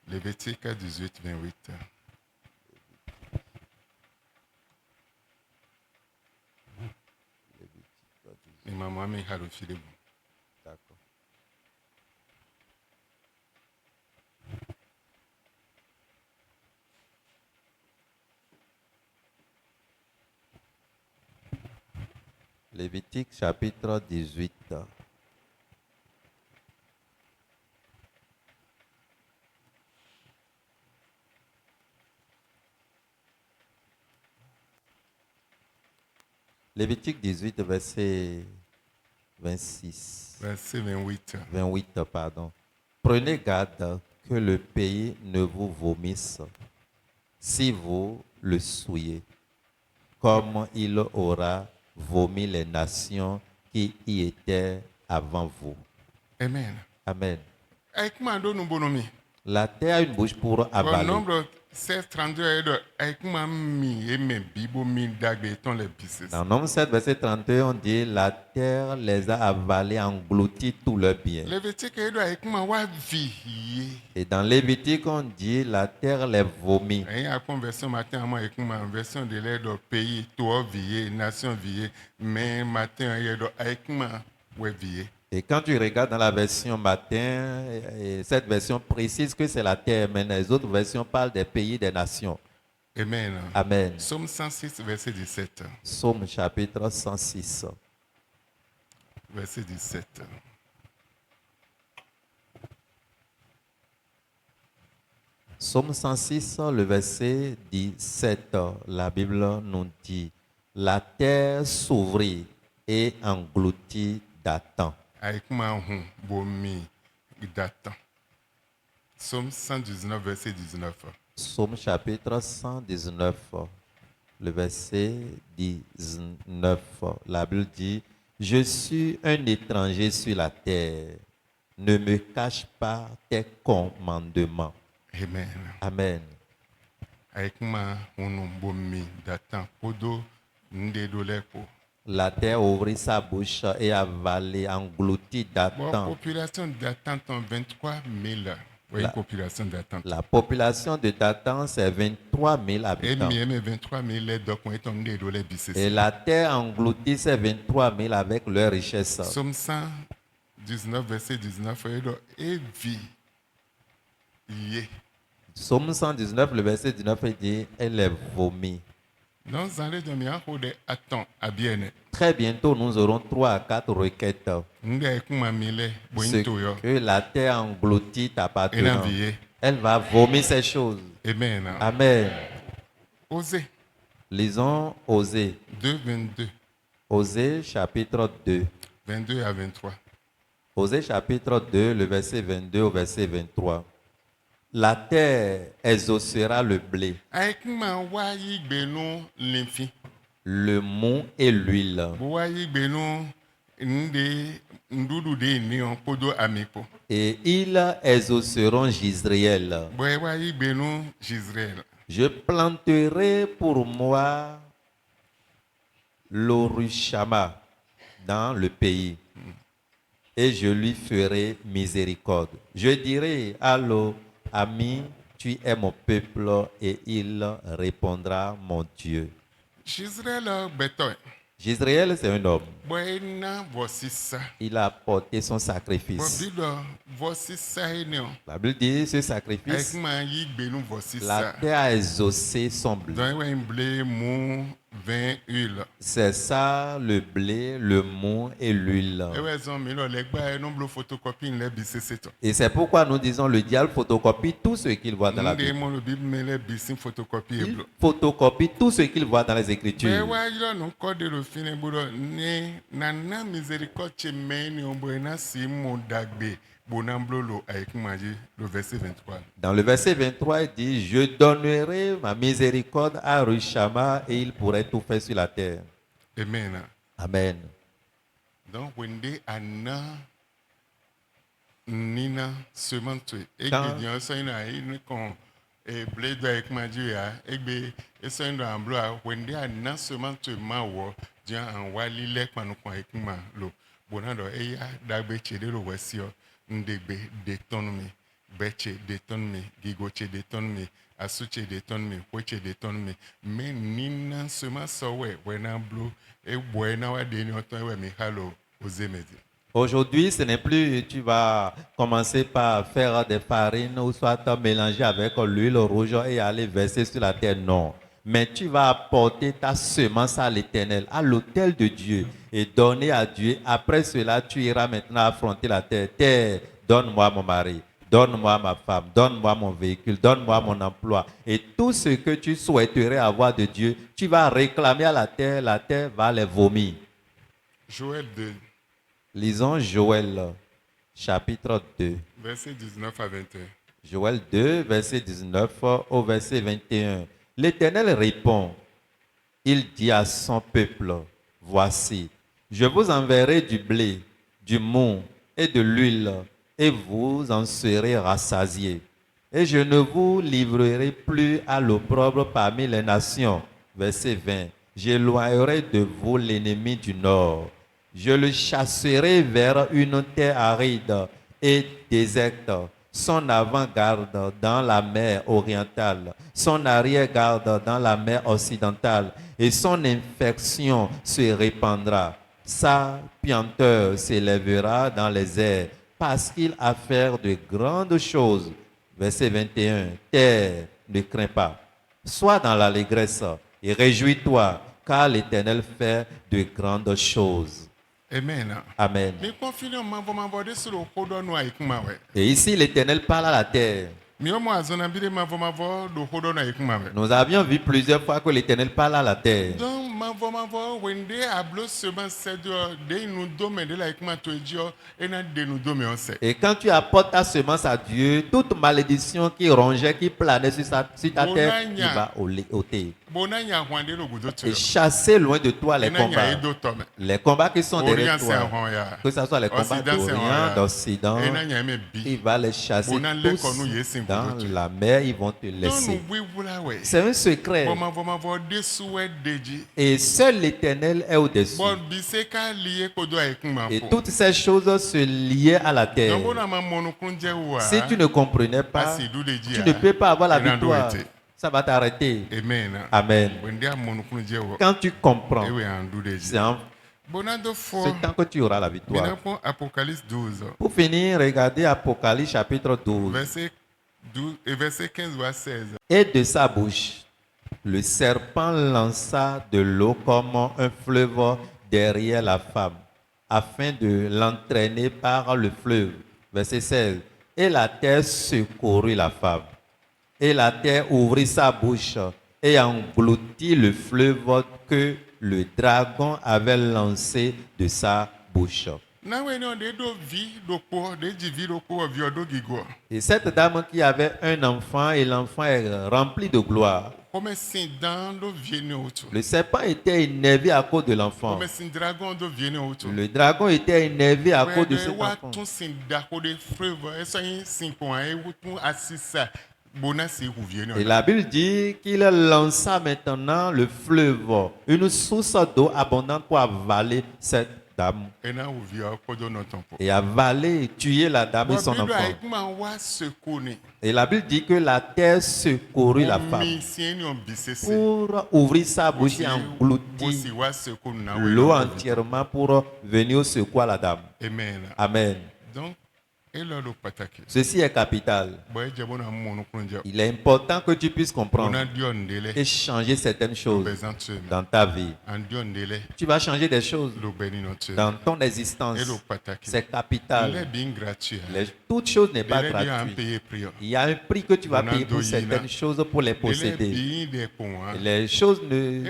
Lévitique 18, 28. Et maman m'a dit d'accord. Lévitique chapitre 18. Lévitique 18, verset 26. Verset 28. 28, pardon. Prenez garde que le pays ne vous vomisse si vous le souillez, comme il aura vomi les nations qui y étaient avant vous. Amen. Amen. La terre a une bouche pour avaler. Nombre 1632 Dans Nombre 7, verset 32, on dit la terre les a avalés, engloutis tous leurs biens. Et dans Lévitique, on dit la terre les vomit. Version matin, version de l'aide au pays, toi vie, nation vie, mais matin, et quand tu regardes dans la version matin, cette version précise que c'est la terre, mais les autres versions parlent des pays, des nations. Amen. Amen. Psaume 106, verset 17. Psaume chapitre 106. Verset 17. Psaume 106, le verset 17. La Bible nous dit, la terre s'ouvrit et engloutit Dathan. Psaume 119, verset 19. Psaume chapitre 119, le verset 19. La Bible dit, je suis un étranger sur la terre. Ne me cache pas tes commandements. Amen. Amen. La terre ouvrit sa bouche et avalé, englouti Dathan. La population de Dathan, 23 000. Oui, la population de Dathan, c'est 23 000 habitants. Et la terre engloutit ces 23 000 avec leur richesse. Psaume 119, verset 19. Psaume 119, le verset 19, il dit, elle est vomie. Très bientôt, nous aurons 3 à 4 requêtes. Ce que la terre engloutit appartenant. Elle va vomir ces choses. Amen. Amen. Osée. Lisons Osée. 2, 22. Osée chapitre 2. 22 à 23. Osée chapitre 2, le verset 22 au verset 23. La terre exaucera le blé, le mou et l'huile. Et ils exauceront Jizréel. Je planterai pour moi l'Orushama dans le pays, et je lui ferai miséricorde. Je dirai à l'ami, tu es mon peuple, et il répondra, mon Dieu. Jizréel, c'est un homme. Il a apporté son sacrifice. La Bible dit, ce sacrifice, la terre a exaucé son blé. C'est ça, le blé, le mou et l'huile. Et c'est pourquoi nous disons le diable photocopie tout ce qu'il voit dans la Bible. Il photocopie tout ce qu'il voit dans les Écritures. Dans le verset 23, il dit, je donnerai ma miséricorde à Rushama et il pourrait tout faire sur la terre. Amen. Amen. Donc, Nina semence et blé avec ma Dieu et c'est un amblois when they are not semence mawo dia en wali lek manukwa ekuma lo bonado eya dagbe chedero wesio ndegbe detonmi beche detonmi gigoche detonmi asuche detonmi weche detonmi mais Nina semence sowe when amblo e buena wa deni oton we mi halo ozemedi. Aujourd'hui, ce n'est plus tu vas commencer par faire des farines ou soit mélanger avec l'huile rouge et aller verser sur la terre. Non. Mais tu vas apporter ta semence à l'Éternel, à l'autel de Dieu et donner à Dieu. Après cela, tu iras maintenant affronter la terre. Terre, donne-moi mon mari, donne-moi ma femme, donne-moi mon véhicule, donne-moi mon emploi. Et tout ce que tu souhaiterais avoir de Dieu, tu vas réclamer à la terre va les vomir. Joël 2. Lisons Joël, chapitre 2. Verset 19 à 21. Joël 2, verset 19 au verset 21. L'Éternel répond, il dit à son peuple, voici, je vous enverrai du blé, du mou et de l'huile, et vous en serez rassasiés. Et je ne vous livrerai plus à l'opprobre parmi les nations. Verset 20. J'éloignerai de vous l'ennemi du nord. Je le chasserai vers une terre aride et déserte. Son avant-garde dans la mer orientale, son arrière-garde dans la mer occidentale, et son infection se répandra. Sa puanteur s'élèvera dans les airs, parce qu'il a fait de grandes choses. Verset 21. Terre, ne crains pas. Sois dans l'allégresse et réjouis-toi, car l'Éternel fait de grandes choses. Amen. Amen. Et ici, l'Éternel parle à la terre. Nous avions vu plusieurs fois que l'Éternel parle à la terre. Et quand tu apportes ta semence à Dieu, toute malédiction qui rongeait, qui planait sur ta terre, il va ôter. Et chasser loin de toi les combats. Les combats qui sont derrière toi. Que ce soit les combats d'Orient, d'Occident, il va les chasser tous dans la mer, ils vont te laisser. C'est un secret. Et seul l'Éternel est au-dessus. Et toutes ces choses se liaient à la terre. Si tu ne comprenais pas, tu ne peux pas avoir la victoire. Ça va t'arrêter. Amen. Quand tu comprends, c'est en ce temps que tu auras la victoire. Pour finir, regardez Apocalypse chapitre 12. Verset 15 ou 16. Et de sa bouche, le serpent lança de l'eau comme un fleuve derrière la femme, afin de l'entraîner par le fleuve. Verset 16. Et la terre secourut la femme. Et la terre ouvrit sa bouche et engloutit le fleuve que le dragon avait lancé de sa bouche. Et cette dame qui avait un enfant, et l'enfant est rempli de gloire. Le serpent était énervé à cause de l'enfant. Le dragon était énervé à cause de cet enfant. Et la Bible dit qu'il lança maintenant le fleuve, une source d'eau abondante pour avaler cette dame. Et avaler et tuer la dame et son enfant. Et la Bible dit que la terre secourut la femme pour ouvrir sa bouche et engloutir l'eau entièrement pour venir au secours à la dame. Amen. Ceci est capital. Il est important que tu puisses comprendre et changer certaines choses dans ta vie. Tu vas changer des choses dans ton existence. C'est capital. Toute chose n'est pas gratuite. Il y a un prix que tu vas payer pour certaines choses pour les posséder. Les choses ne...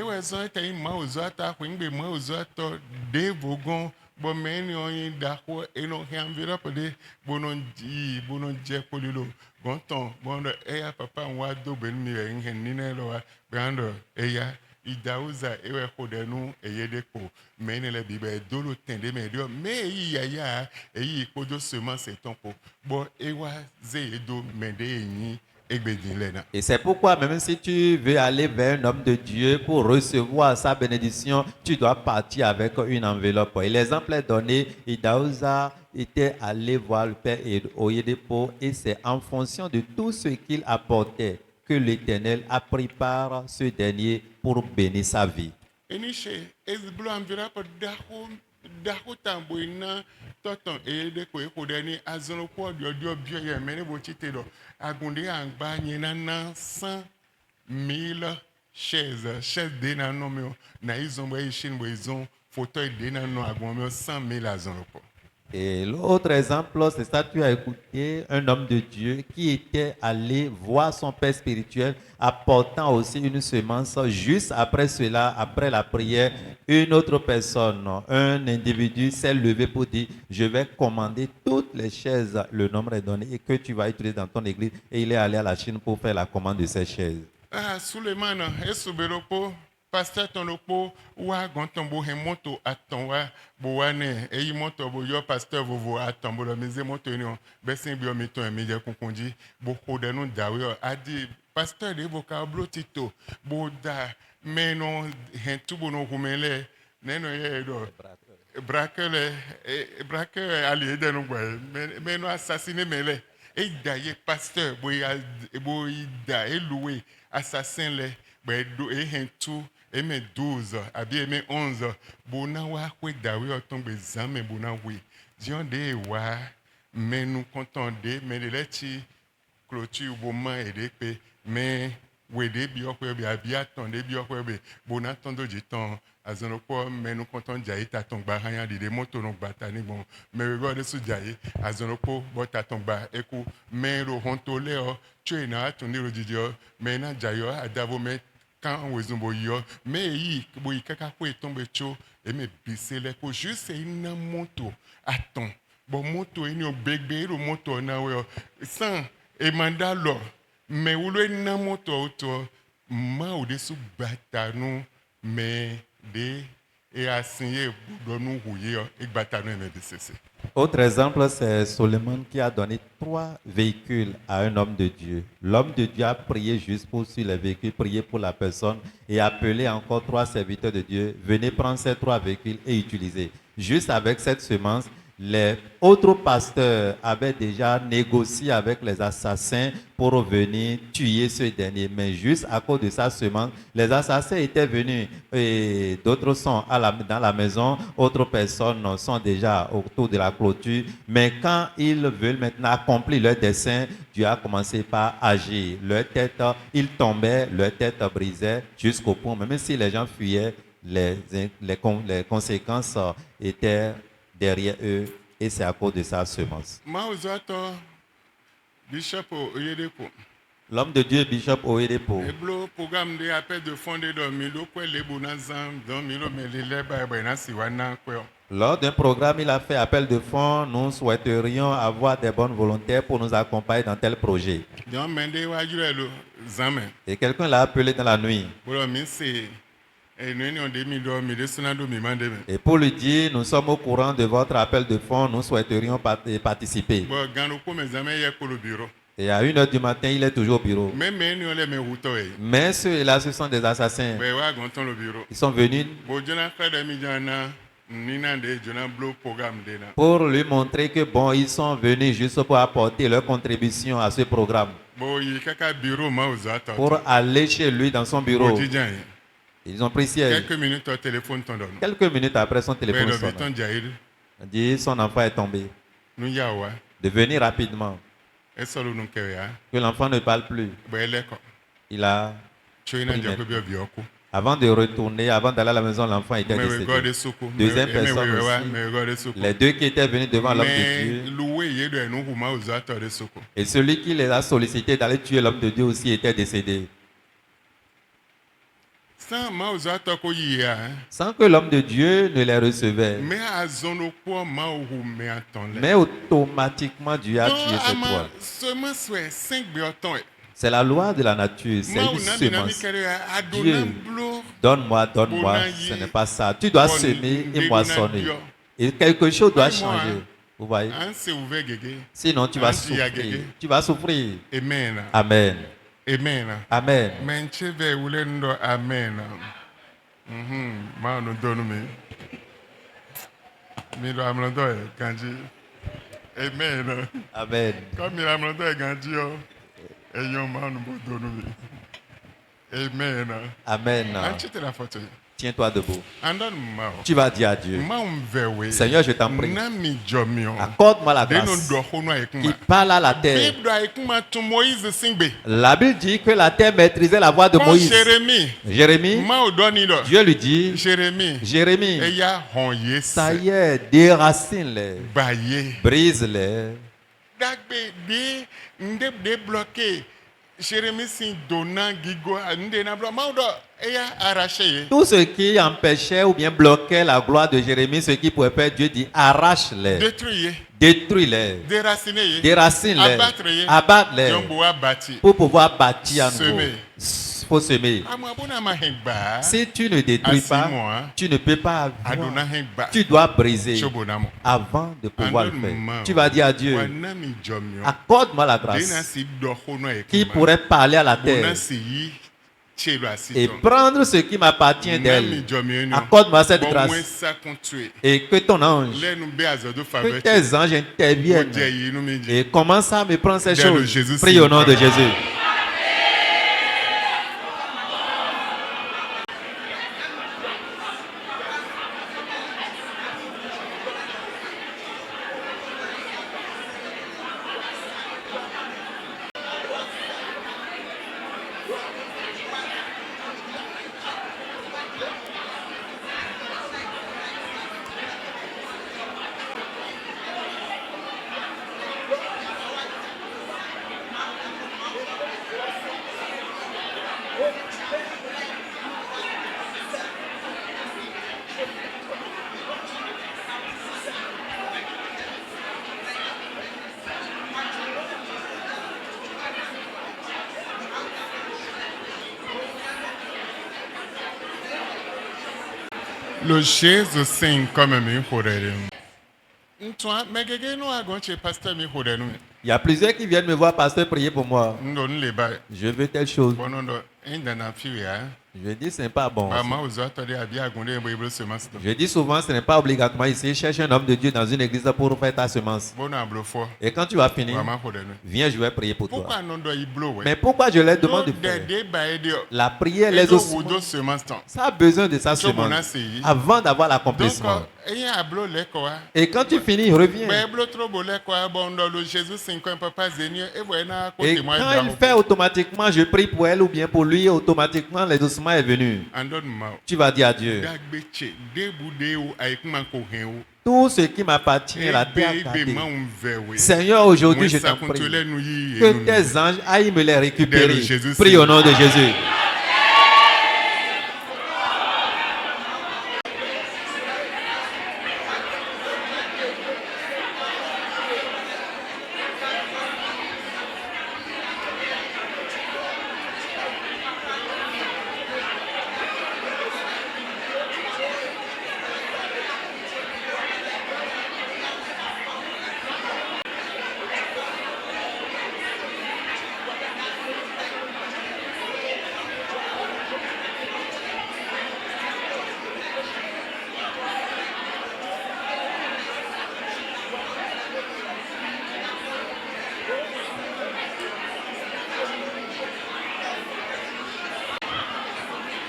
Et c'est pourquoi même si tu veux aller vers un homme de Dieu pour recevoir sa bénédiction, tu dois partir avec une enveloppe. Et l'exemple est donné, Idaouza était allé voir le père Oyedepo et c'est en fonction de tout ce qu'il apportait que l'Éternel a pris par ce dernier pour bénir sa vie. Toton ede ko ekodeni azono ko dio bio ye mene bo chitedo agunde angba nyena na 100,000 chaises de na no me na izon bo ishin bo izon fauteuil de na no agon 100,000 azono ko. Et l'autre exemple, c'est ça, tu as écouté un homme de Dieu qui était allé voir son père spirituel apportant aussi une semence. Juste après cela, après la prière, une autre personne, un individu s'est levé pour dire, je vais commander toutes les chaises, le nombre est donné, et que tu vas utiliser dans ton église. Et il est allé à la Chine pour faire la commande de ces chaises. Ah, Suleiman, pasteur ton lopo wa gonton bo he moto aton wa bo wane eyi moto bo yo pasteur vovo aton bo lo meze moto ni on besin bi o mi ton mi je kunkunji bo hode nu dawe adi pasteur de vocablo tito bo da meno he tubo no humele neno ye do brakele ali de no gba meno assassiner mele e da ye pasteur bo da eloué assassin le do e hen tu eme 12 abi eme 11 bona wa kwe dawe otombe zame bona we dion de wa menu contende me de leti clôture boma ede pe me we de bi okwe bi abi atonde bi okwe bi bona tondo jiton azono ko menu content jayi tatongba hanya de moto no gbata ni bon me we de su jayi azono ko bota tongba eku me ro hontole o chena tonde ro jijo me na jayo adavo me quand on zombo yo mais yi bo ikaka ko etombe cho e me bisele ko juste une moto attends bon moto eni o begbe ro moto na we sans e mandalo mais où le na moto auto ma o de su batanu mais de et assigné do nu huye e batanu me bisese. Autre exemple, c'est Solomon qui a donné 3 véhicules à un homme de Dieu. L'homme de Dieu a prié juste pour sur les véhicules, prié pour la personne et appelé encore 3 serviteurs de Dieu. Venez prendre ces 3 véhicules et utiliser. Juste avec cette semence, les autres pasteurs avaient déjà négocié avec les assassins pour venir tuer ce dernier. Mais juste à cause de sa semence, les assassins étaient venus et d'autres sont dans la maison, autres personnes sont déjà autour de la clôture. Mais quand ils veulent maintenant accomplir leur dessein, Dieu a commencé par agir. Leur tête, ils tombaient, leur tête brisait jusqu'au point. Même si les gens fuyaient, les conséquences étaient derrière eux, et c'est à cause de sa semence. L'homme de Dieu, Bishop Oyedepo. Lors d'un programme, il a fait appel de fonds. Nous souhaiterions avoir des bonnes volontaires pour nous accompagner dans tel projet. Et quelqu'un l'a appelé dans la nuit. Et pour lui dire, nous sommes au courant de votre appel de fonds, nous souhaiterions participer. Et à 1h du matin, il est toujours au bureau. Mais ceux-là, ce sont des assassins. Ils sont venus pour lui montrer que bon, ils sont venus juste pour apporter leur contribution à ce programme. Pour aller chez lui dans son bureau. Ils ont pris siège. Quelques minutes après, son téléphone sonne. Il dit son enfant est tombé. De venir rapidement. Que l'enfant ne parle plus. Il a avant de retourner, avant d'aller à la maison, l'enfant était décédé. Deuxième personne aussi, les deux qui étaient venus devant l'homme de Dieu. Et celui qui les a sollicités d'aller tuer l'homme de Dieu aussi était décédé. Sans que l'homme de Dieu ne les recevait. Mais automatiquement, Dieu a tué cette toile. C'est la loi de la nature, c'est une semence. Dieu, donne-moi, donne-moi, ce n'est pas ça. Tu dois semer et moissonner. Et quelque chose doit changer. Vous voyez? Sinon, tu vas souffrir. Tu vas souffrir. Amen. Amen. Amen. Amen. Amen. Amen. Amen. Amen. Amen. Tiens-toi debout. Tu vas dire à Dieu, Seigneur, je t'en prie, accorde-moi la grâce qui parle à la terre. La Bible dit que la terre maîtrisait la voix de Moïse. Jérémie, Dieu lui dit, Jérémie, ça y est, déracine-les, brise-les. Tout ce qui empêchait ou bien bloquait la gloire de Jérémie, ce qui pouvait faire, Dieu dit arrache-les, détruis-les, déracine-les, abatte-les pour pouvoir bâtir à nouveau, faut semer. Si tu ne détruis pas, tu ne peux pas avoir. Tu dois briser avant de pouvoir le faire. Tu vas dire à Dieu, accorde-moi la grâce qui pourrait parler à la terre et prendre ce qui m'appartient d'elle. Accorde-moi cette grâce et que ton ange, que tes anges interviennent et commence à me prendre ces choses. Prie au nom de Jésus. Le Jésus sing comme mi hodere. Il y a plusieurs qui viennent me voir, pasteur, prier pour moi. Je veux telle chose. Je dis ce n'est pas bon. Je dis souvent ce n'est pas obligatoirement ici. Cherche un homme de Dieu dans une église pour faire ta semence. Et quand tu vas finir, viens, je vais prier pour toi. Mais pourquoi je leur demande de faire? La prière les ossements. Ça a besoin de sa semence avant d'avoir l'accomplissement. Et quand tu finis, reviens. Et quand il fait automatiquement, je prie pour elle ou bien pour lui, automatiquement les ossements est venu. Tu vas dire à Dieu, tout ce qui m'appartient, la terre gardée. Seigneur, aujourd'hui je t'en prie, que tes anges aillent me les récupérer. Prie au nom de Jésus.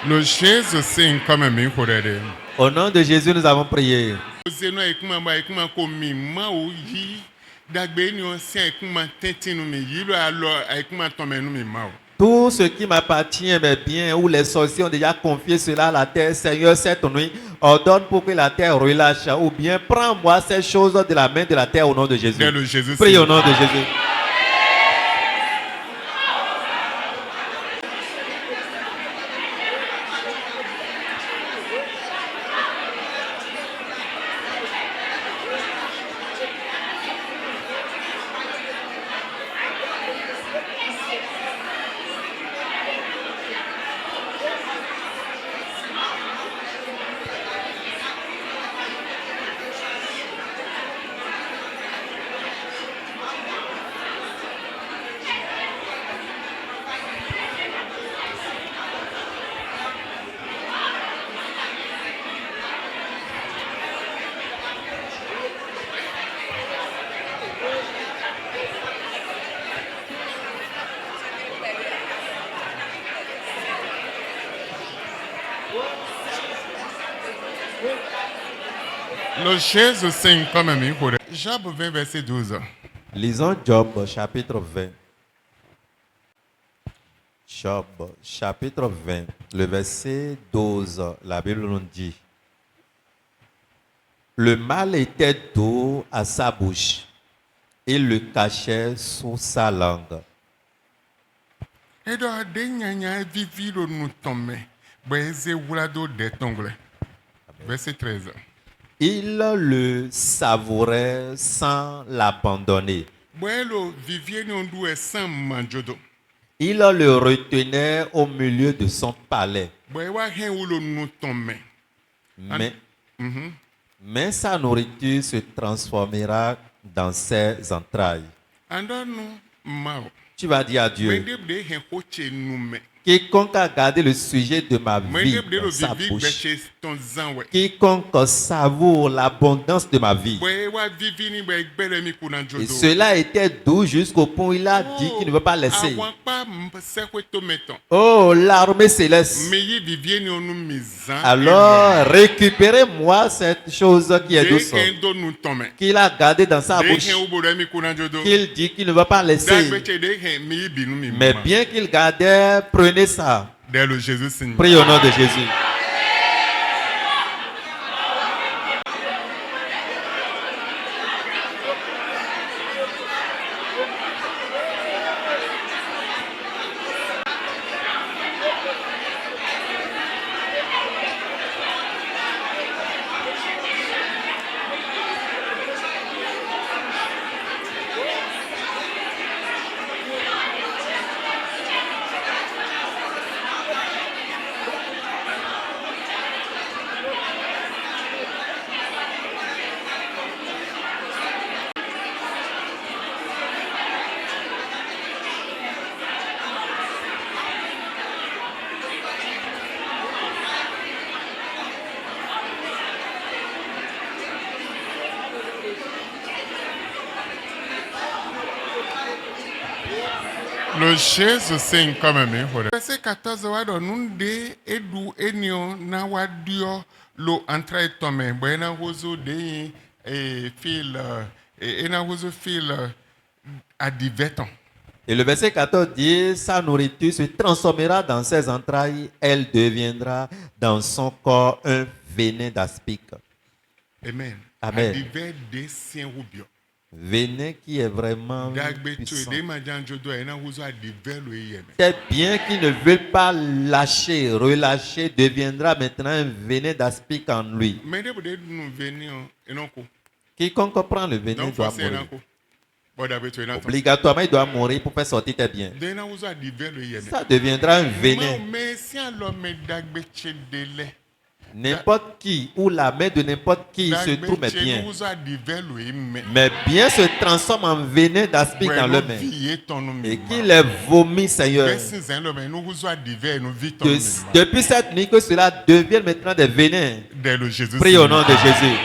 Le Jésus sing comme mi hodere. Au nom de Jésus, nous avons prié. Tout ce qui m'appartient, mes biens, où les sorciers ont déjà confié cela à la terre, Seigneur, cette nuit, ordonne pour que la terre relâche, ou bien prends-moi ces choses de la main de la terre au nom de Jésus. Prie au nom de Jésus. Le Jésus sing comme mi hodere. Job 20 verset 12. Lisons Job chapitre 20. Job chapitre 20, le verset 12. La Bible nous dit: le mal était doux à sa bouche, il le cachait sous sa langue. Verset 13. Il le savourait sans l'abandonner. Il le retenait au milieu de son palais. Mais sa nourriture se transformera dans ses entrailles. Tu vas dire à Dieu, quiconque a gardé le sujet de ma vie dans sa bouche, quiconque savoure l'abondance de ma vie, et cela était doux jusqu'au point où il a dit qu'il ne veut pas laisser. Oh, l'armée céleste, alors récupérez-moi cette chose qui est douce, qu'il a gardée dans sa bouche, qu'il dit qu'il ne veut pas laisser. Mais bien qu'il gardait, prenez ça. Prie au nom de Jésus. Le Jésus sing quand même pour verset 14 wa do nunde edu enio na wadio lo entra tome bena hozo de fil ena hozo fil adiveton. Et le verset 14 dit, sa nourriture se transformera dans ses entrailles, elle deviendra dans son corps un venin d'aspic. Amen. Amen. Adivet de sien rubio. Venin qui est vraiment puissant. C'est bien qu'il ne veut pas lâcher, relâcher, deviendra maintenant un venin d'aspic en lui. Quiconque prend le venin doit mourir. Obligatoirement, il doit mourir pour faire sortir tes biens. Ça deviendra un venin. N'importe qui ou la main de n'importe qui se trouve mes biens. Mes biens se transforment en venin d'aspic dans le main. Et qu'il les vomit, Seigneur. Depuis cette nuit, que cela devienne maintenant des venins. Prie au nom de Jésus.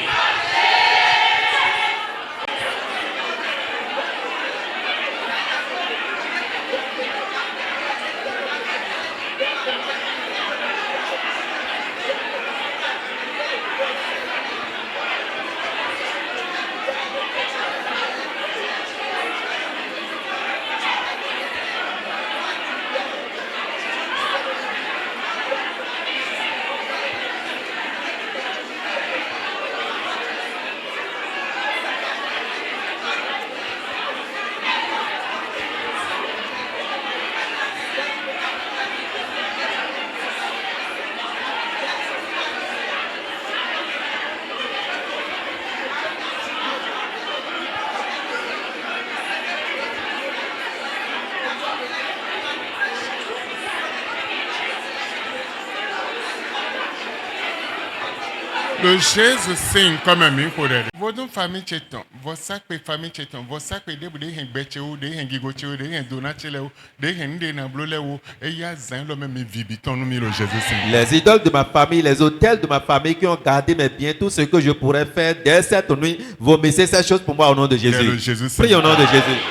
Le Jésus sing comme un micro de votre famille cheton, votre sacré famille cheton, votre sacré de boudet un betcheo, de un gigocheo, de un donatello, de un dénabloleo, et il y a zin le même vibiton nous le Jésus sing. Les idoles de ma famille, les hôtels de ma famille qui ont gardé mes biens, tout ce que je pourrais faire dès cette nuit, vomissez ces choses pour moi au nom de Jésus. Prie au nom de Jésus.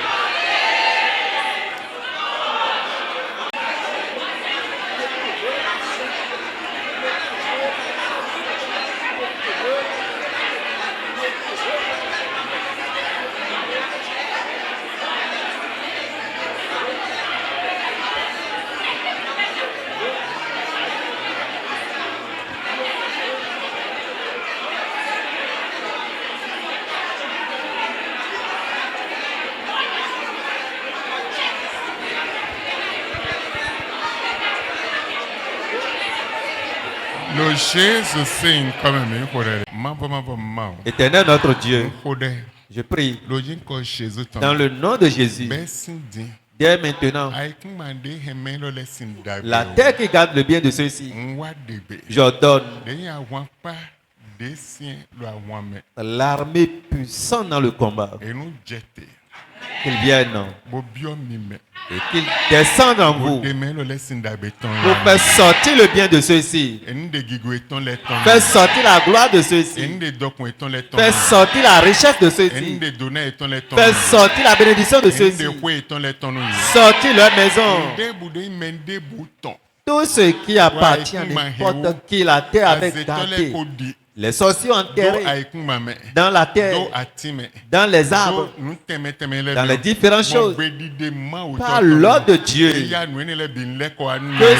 Le Jésus sing comme un micro de Éternel notre Dieu, je prie dans le nom de Jésus Dès maintenant, la terre qui garde le bien de ceux-ci, j'ordonne l'armée puissante dans le combat, qu'ils viennent et qu'ils descendent en vous pour faire sortir le bien de ceux-ci, faire sortir la gloire de ceux-ci, faire sortir la richesse de ceux-ci, faire sortir la bénédiction de ceux-ci, sortir leur maison, tout ce qui appartient à n'importe qui, la terre avait gardé. Les sorciers enterrés dans la terre, dans les arbres, dans les différentes choses, par l'ordre de Dieu, que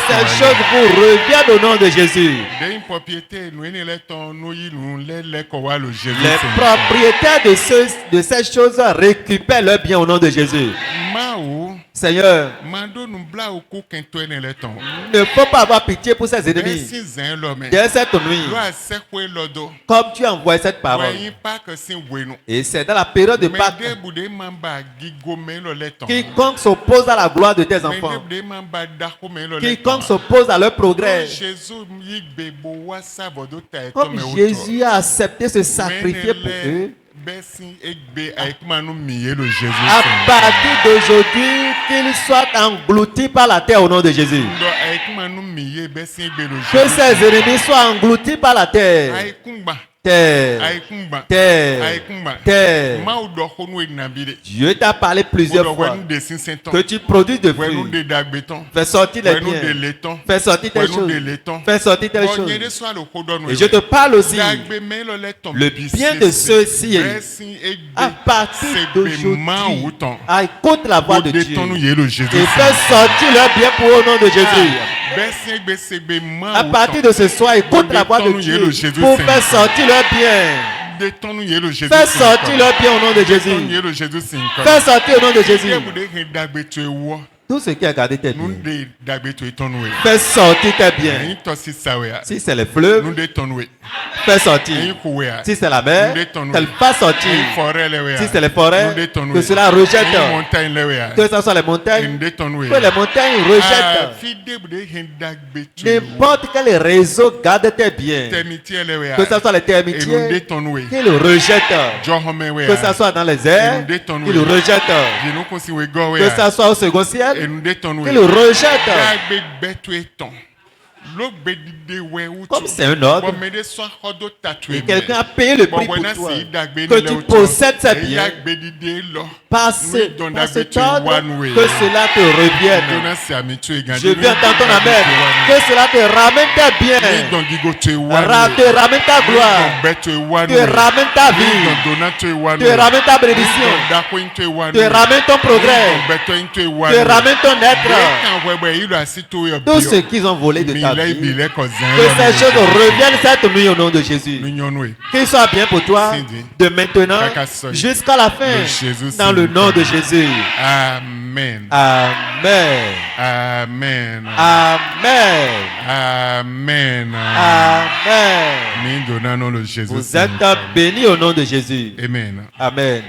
ces choses vous reviennent au nom de Jésus. Les propriétaires de ces choses récupèrent leurs biens au nom de Jésus. Seigneur, ne faut pas avoir pitié pour ses ennemis. Dès cette nuit, comme tu as envoyé cette parole, et c'est dans la période de Pâques, quiconque s'oppose à la gloire de tes enfants, quiconque s'oppose à leur progrès, comme Jésus a accepté ce sacrifice pour eux, à partir d'aujourd'hui, qu'ils soient engloutis par la terre au nom de Jésus. Que ces ennemis soient engloutis par la terre. Terre. Dieu t'a parlé plusieurs fois que tu produis de fruits. Fais sortir les biens. Fais sortir tes choses. Fais sortir tes choses. Et je te parle aussi le bien de ceux-ci. À partir d'aujourd'hui, écoute la voix de Dieu et fais sortir leur bien pour au nom de Jésus. À partir de ce soir, écoute la voix de Dieu pour faire sortir leur bien. Fais sortir leur bien au nom de Jésus. Fais sortir au nom de Jésus. Tout ce qui a gardé tes biens, fais sortir tes biens. Si c'est le fleuve, fais sortir. Si c'est la mer, qu'elle fasse sortir. Si c'est les forêts, que cela rejette. Que ce soit les montagnes, que les montagnes rejettent. N'importe quel réseau garde tes biens. Que ce soit les termitiers, qu'ils rejettent. Que ce soit dans les airs, qu'ils rejettent. Que ce soit au second ciel, qu'il rejette. Comme c'est un ordre, et quelqu'un a payé le prix pour toi, que tu possèdes ces biens, par cet ordre, que cela te revienne. Je viens entendre ton amen. Que cela te ramène tes biens, te ramène ta gloire, te ramène ta vie, te ramène ta bénédiction, te ramène ton progrès, te ramène ton être. Tout ce qu'ils ont volé de ta vie, que ces choses reviennent cette nuit au nom de Jésus. Qu'il soit bien pour toi de maintenant jusqu'à la fin, dans le nom de Jésus. Amen. Amen. Amen. Amen. Amen. Amen. Vous êtes bénis au nom de Jésus. Amen. Amen.